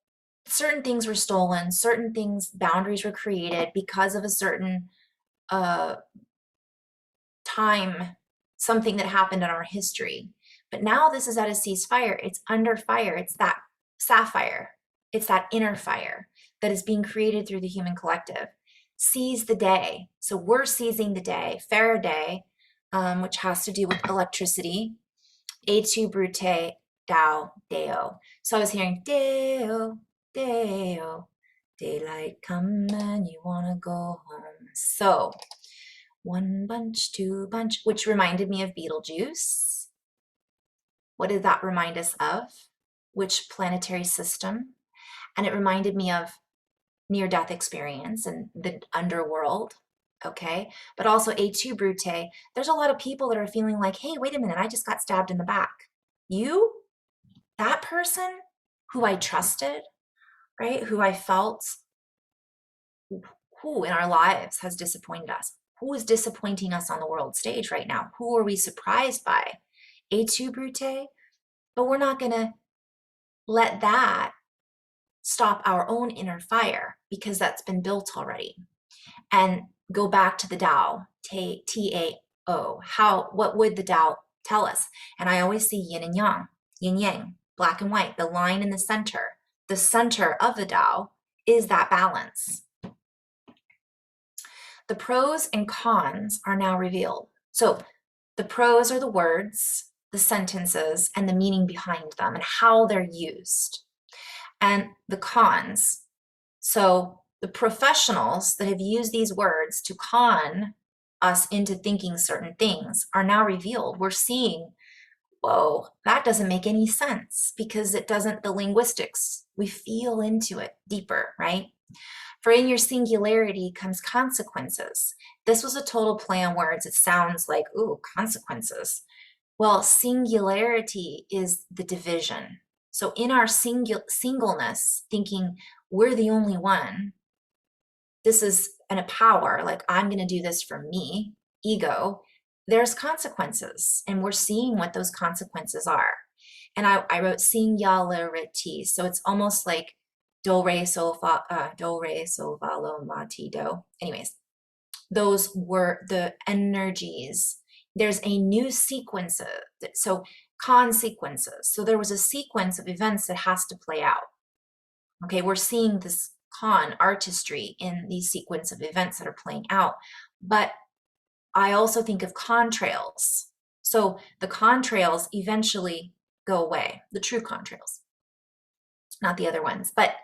[SPEAKER 1] certain things were stolen, certain things, boundaries were created because of a certain time, something that happened in our history. But now this is at a ceasefire. It's under fire. It's that sapphire. It's that inner fire that is being created through the human collective. Seize the day. So we're seizing the day. Faraday, which has to do with electricity. Et tu Brute, Dao, Deo. So I was hearing Deo, Deo, daylight come and you want to go home. So one bunch, two bunch, which reminded me of Beetlejuice. What did that remind us of? Which planetary system? And it reminded me of near-death experience and the underworld, okay? But also Et tu Brute, there's a lot of people that are feeling like, hey, wait a minute, I just got stabbed in the back. You, that person who I trusted, right? Who I felt, who in our lives has disappointed us? Who is disappointing us on the world stage right now? Who are we surprised by? Et tu Brute? But we're not gonna let that stop our own inner fire, because that's been built already. And go back to the Tao, T-A-O. What would the Tao tell us? And I always see yin and yang, yin yang, black and white, the line in the center. The center of the Tao is that balance. The pros and cons are now revealed. So the pros are the words, the sentences, and the meaning behind them and how they're used. And the cons, so the professionals that have used these words to con us into thinking certain things are now revealed. We're seeing, whoa, that doesn't make any sense, because it doesn't, the linguistics, we feel into it deeper, right? For in your singularity comes consequences. This was a total play on words. It sounds like, ooh, consequences. Well, singularity is the division. So in our singleness, thinking we're the only one, this is a power, like I'm going to do this for me, ego, there's consequences. And we're seeing what those consequences are. And I wrote singularity. So it's almost like do, re, sol, fa, do, re, sol, fa, lo, la, ti, do. Anyways, those were the energies. There's a new sequence. So consequences. So there was a sequence of events that has to play out. Okay, we're seeing this artistry in these sequence of events that are playing out. But I also think of contrails. So the contrails eventually go away, the true contrails, not the other ones. But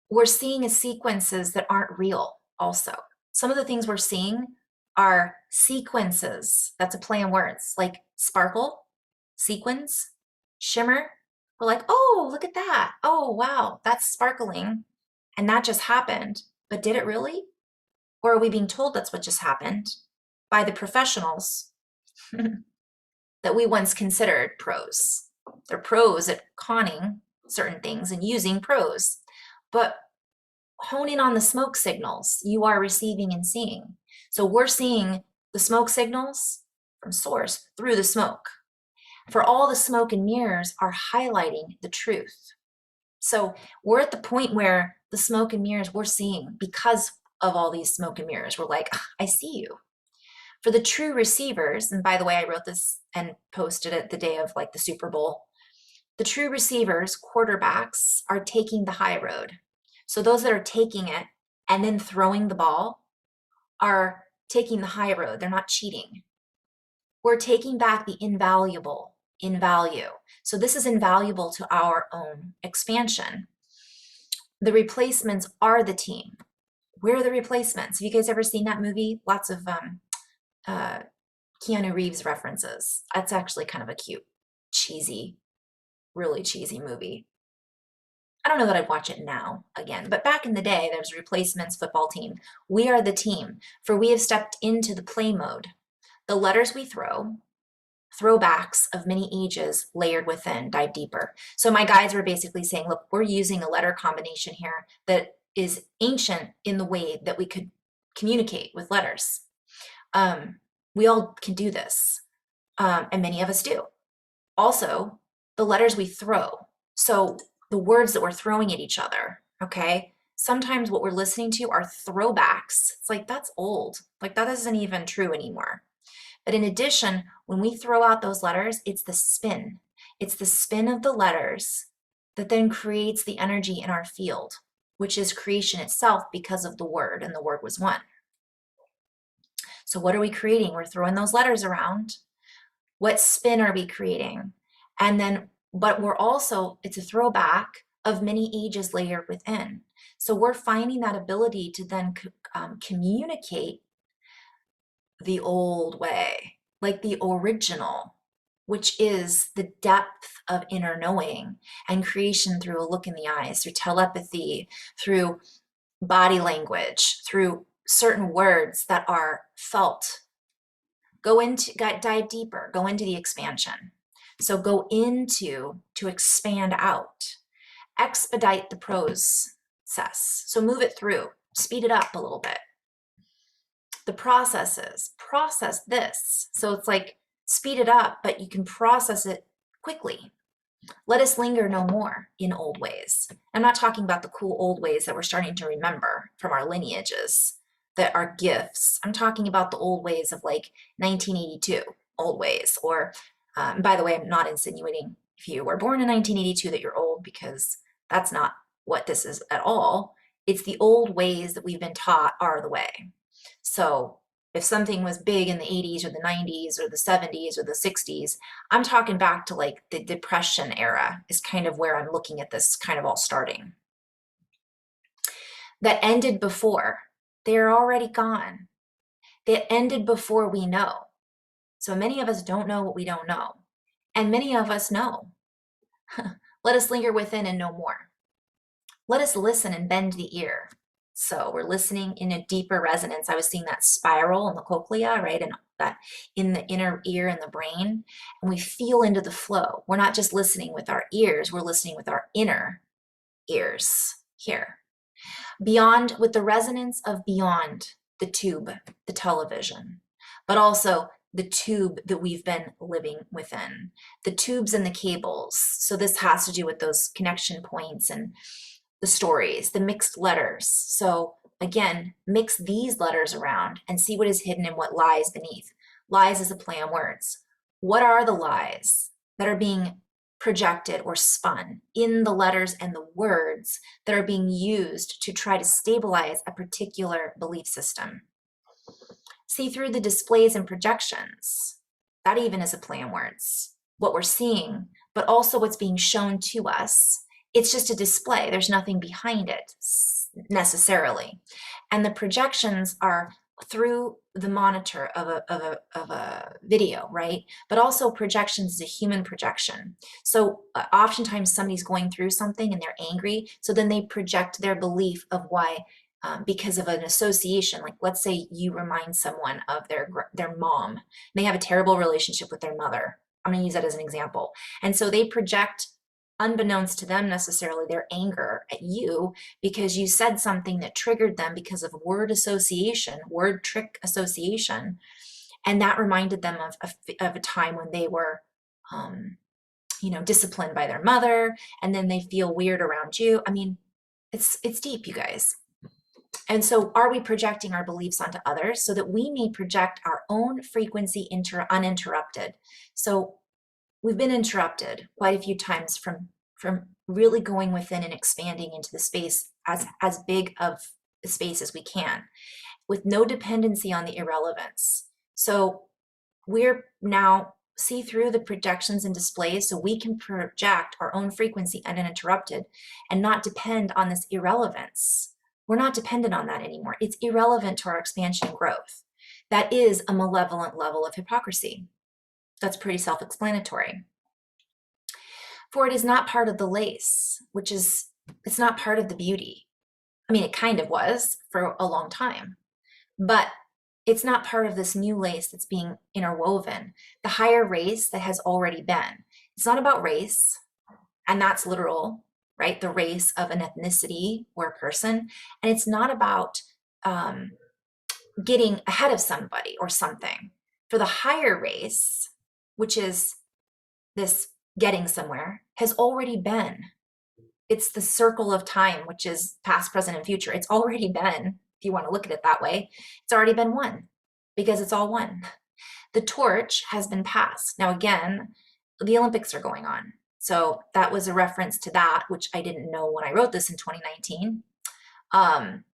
[SPEAKER 1] we're seeing sequences that aren't real also. Some of the things we're seeing are sequences. That's a play on words, like sparkle, sequence, shimmer. We're like, oh, look at that. Oh, wow, that's sparkling. And that just happened. But did it really? Or are we being told that's what just happened by the professionals that we once considered pros? They're pros at conning certain things and using pros. But honing on the smoke signals you are receiving and seeing. So we're seeing the smoke signals from source through the smoke. For all the smoke and mirrors are highlighting the truth. So we're at the point where the smoke and mirrors we're seeing because of all these smoke and mirrors. We're like, I see you. For the true receivers, and by the way, I wrote this and posted it the day of like the Super Bowl. The true receivers, quarterbacks, are taking the high road. So those that are taking it and then throwing the ball are taking the high road. They're not cheating. We're taking back the invaluable in value. So this is invaluable to our own expansion. The replacements are the team. Where are the replacements? Have you guys ever seen that movie? Lots of Keanu Reeves references. That's actually kind of a cute, cheesy, really cheesy movie. I don't know that I'd watch it now again, but back in the day, there was replacements football team. We are the team, for we have stepped into the play mode. The letters we throw, throwbacks of many ages layered within, dive deeper. So my guides were basically saying, look, we're using a letter combination here that is ancient in the way that we could communicate with letters. We all can do this, and many of us do. Also, the letters we throw. So the words that we're throwing at each other, okay? Sometimes what we're listening to are throwbacks. It's like, that's old. Like, that isn't even true anymore. But in addition, when we throw out those letters, it's the spin. It's the spin of the letters that then creates the energy in our field, which is creation itself because of the word, and the word was one. So what are we creating? We're throwing those letters around. What spin are we creating? And then, but we're also, it's a throwback of many ages layered within. So we're finding that ability to then communicate the old way, like the original, which is the depth of inner knowing and creation through a look in the eyes, through telepathy, through body language, through certain words that are felt. Dive deeper, go into the expansion. So go into to expand out, expedite the process. So move it through, speed it up a little bit. The processes, process this. So it's like speed it up, but you can process it quickly. Let us linger no more in old ways. I'm not talking about the cool old ways that we're starting to remember from our lineages that are gifts. I'm talking about the old ways of like 1982, old ways. Or, by the way, I'm not insinuating if you were born in 1982 that you're old, because that's not what this is at all. It's the old ways that we've been taught are the way. So if something was big in the 80s or the 90s or the 70s or the 60s, I'm talking back to like the Depression era is kind of where I'm looking at this kind of all starting. That ended before. They're already gone. That ended before we know. So many of us don't know what we don't know. And many of us know. Let us linger within and know more. let us listen and bend the ear. So we're listening in a deeper resonance. I was seeing that spiral in the cochlea, right? And that in the inner ear and the brain. And we feel into the flow. We're not just listening with our ears, we're listening with our inner ears here. Beyond, with the resonance of beyond the tube, the television, but also the tube that we've been living within, the tubes and the cables. So this has to do with those connection points and the stories, the mixed letters. So again, mix these letters around and see what is hidden and what lies beneath. Lies is a play on words. What are the lies that are being projected or spun in the letters and the words that are being used to try to stabilize a particular belief system? See through the displays and projections. That even is a play on words. What we're seeing, but also what's being shown to us. It's just a display. There's nothing behind it necessarily. And the projections are through the monitor of a video, right? But also projections is a human projection. So oftentimes somebody's going through something and they're angry. So then they project their belief of why, because of an association. Like let's say you remind someone of their mom. They have a terrible relationship with their mother. I'm going to use that as an example. And so they project, unbeknownst to them necessarily, their anger at you because you said something that triggered them because of word association, word trick association. And that reminded them of a time when they were, disciplined by their mother, and then they feel weird around you. I mean, it's deep, you guys. And so are we projecting our beliefs onto others so that we may project our own frequency uninterrupted? So we've been interrupted quite a few times from really going within and expanding into the space as big of a space as we can, with no dependency on the irrelevance. So we're now see through the projections and displays so we can project our own frequency uninterrupted and not depend on this irrelevance. We're not dependent on that anymore. It's irrelevant to our expansion and growth. That is a malevolent level of hypocrisy. That's pretty self-explanatory. For it is not part of the lace, it's not part of the beauty. I mean, it kind of was for a long time, but it's not part of this new lace that's being interwoven, the higher race that has already been. It's not about race, and that's literal, right? The race of an ethnicity or a person. And it's not about getting ahead of somebody or something. For the higher race, which is this getting somewhere, has already been. It's the circle of time, which is past, present, and future. It's already been, if you want to look at it that way, it's already been won because it's all one. The torch has been passed. Now, again, the Olympics are going on. So that was a reference to that, which I didn't know when I wrote this in 2019.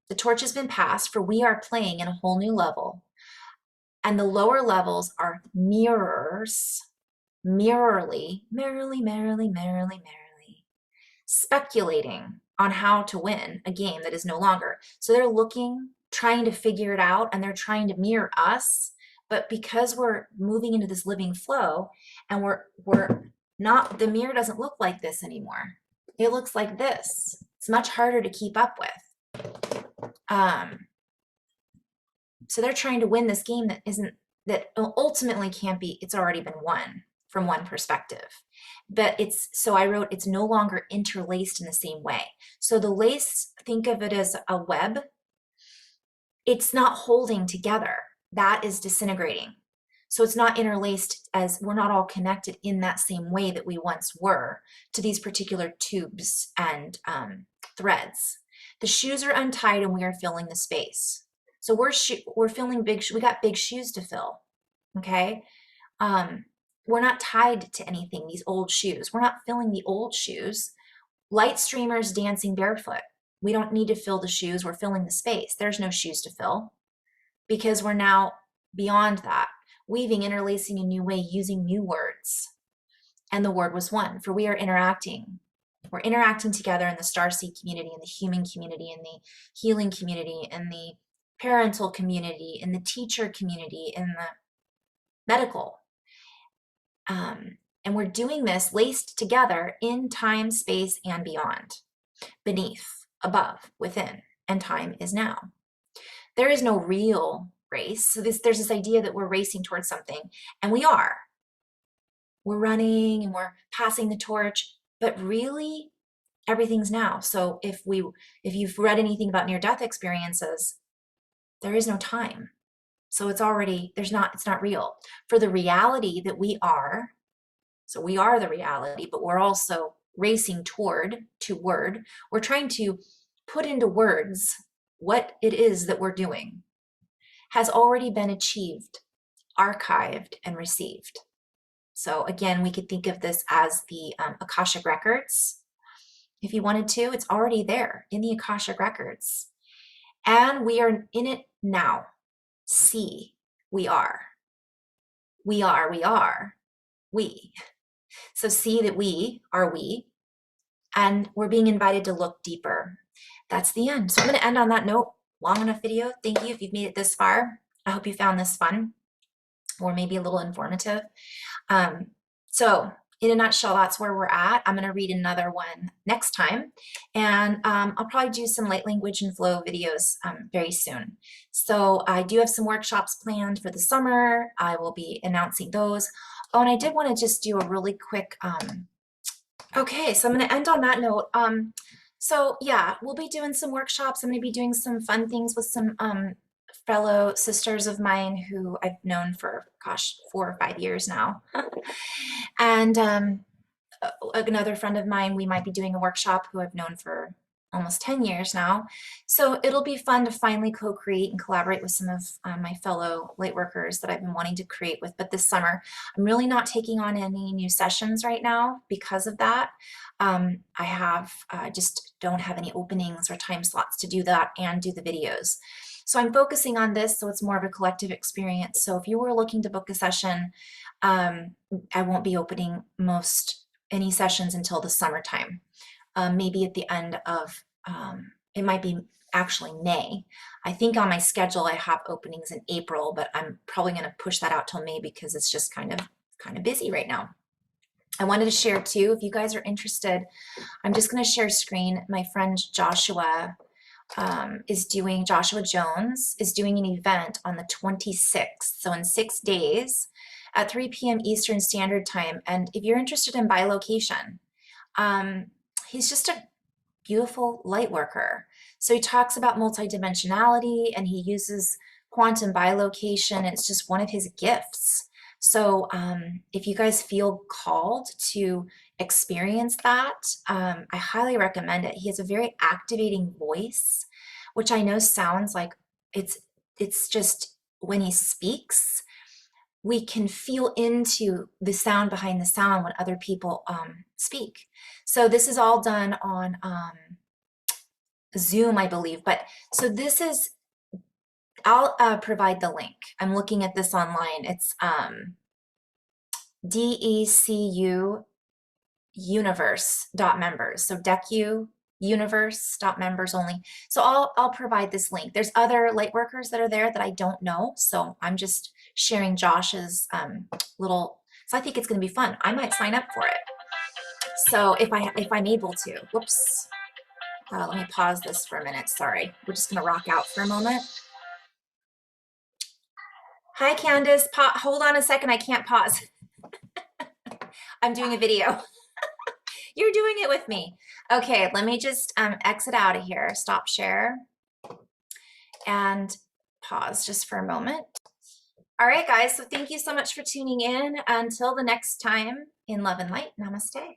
[SPEAKER 1] The torch has been passed, for we are playing in a whole new level. And the lower levels are mirrors, merrily, speculating on how to win a game that is no longer. So they're looking, trying to figure it out, and they're trying to mirror us. But because we're moving into this living flow and we're not, the mirror doesn't look like this anymore. It looks like this. It's much harder to keep up with. So they're trying to win this game that ultimately can't be, it's already been won from one perspective. But so I wrote, it's no longer interlaced in the same way. So the lace, think of it as a web. It's not holding together. That is disintegrating. So it's not interlaced, as we're not all connected in that same way that we once were to these particular tubes and threads. The shoes are untied and we are filling the space. So we're filling we got big shoes to fill, okay? We're not tied to anything, these old shoes. We're not filling the old shoes. Light streamers dancing barefoot. We don't need to fill the shoes, we're filling the space. There's no shoes to fill because we're now beyond that. Weaving, interlacing a new way, using new words. And the word was one, for we are interacting. We're interacting together in the starseed community, in the human community, in the healing community, in the parental community, in the teacher community, in the medical. And we're doing this laced together in time, space, and beyond, beneath. above, within, and time is now. There is no real race. So there's this idea that we're racing towards something, and we are. We're running and we're passing the torch, but really everything's now. So if you've read anything about near-death experiences, there is no time. So it's not real. For the reality that we are, so we are the reality, but we're also racing toward, we're trying to put into words what it is that we're doing, has already been achieved, archived, and received. So again, we could think of this as the Akashic Records. If you wanted to, it's already there in the Akashic Records. And we are in it now. See, we are. We are, we are, we. So see that we are we, and we're being invited to look deeper. That's the end. So I'm going to end on that note. Long enough video. Thank you if you've made it this far. I hope you found this fun or maybe a little informative. So in a nutshell, that's where we're at. I'm going to read another one next time, and I'll probably do some light language and flow videos very soon. So I do have some workshops planned for the summer. I will be announcing those. Oh, and I did want to just do a really quick, okay, so I'm going to end on that note. So yeah, we'll be doing some workshops. I'm going to be doing some fun things with some fellow sisters of mine who I've known for, gosh, 4 or 5 years now. And another friend of mine, we might be doing a workshop who I've known for almost 10 years now. So it'll be fun to finally co-create and collaborate with some of my fellow light workers that I've been wanting to create with. But this summer, I'm really not taking on any new sessions right now because of that. I just don't have any openings or time slots to do that and do the videos. So I'm focusing on this, so it's more of a collective experience. So if you were looking to book a session, I won't be opening any sessions until the summertime. Maybe at the end of, it might be actually May. I think on my schedule I have openings in April, but I'm probably going to push that out till May because it's just kind of busy right now. I wanted to share too, if you guys are interested, I'm just going to share screen. My friend Joshua Jones is doing an event on the 26th, so in 6 days at 3 p.m. Eastern Standard Time. And if you're interested in bilocation, he's just a beautiful light worker. So he talks about multidimensionality and he uses quantum bilocation. It's just one of his gifts. So if you guys feel called to experience that, I highly recommend it. He has a very activating voice, which I know sounds like it's just when he speaks, we can feel into the sound behind the sound when other people speak. So this is all done on Zoom, I believe. But so this is, I'll provide the link. I'm looking at this online. It's DECU universe.members. So DECU universe.members only. So I'll provide this link. There's other light workers that are there that I don't know. So I'm just sharing Josh's so I think it's going to be fun. I might sign up for it. So if I'm able to, whoops. Let me pause this for a minute. Sorry. We're just going to rock out for a moment. Hi, Candace. Hold on a second. I can't pause. I'm doing a video. You're doing it with me. Okay, let me just exit out of here. Stop share. And pause just for a moment. All right, guys. So thank you so much for tuning in. Until the next time, in love and light. Namaste.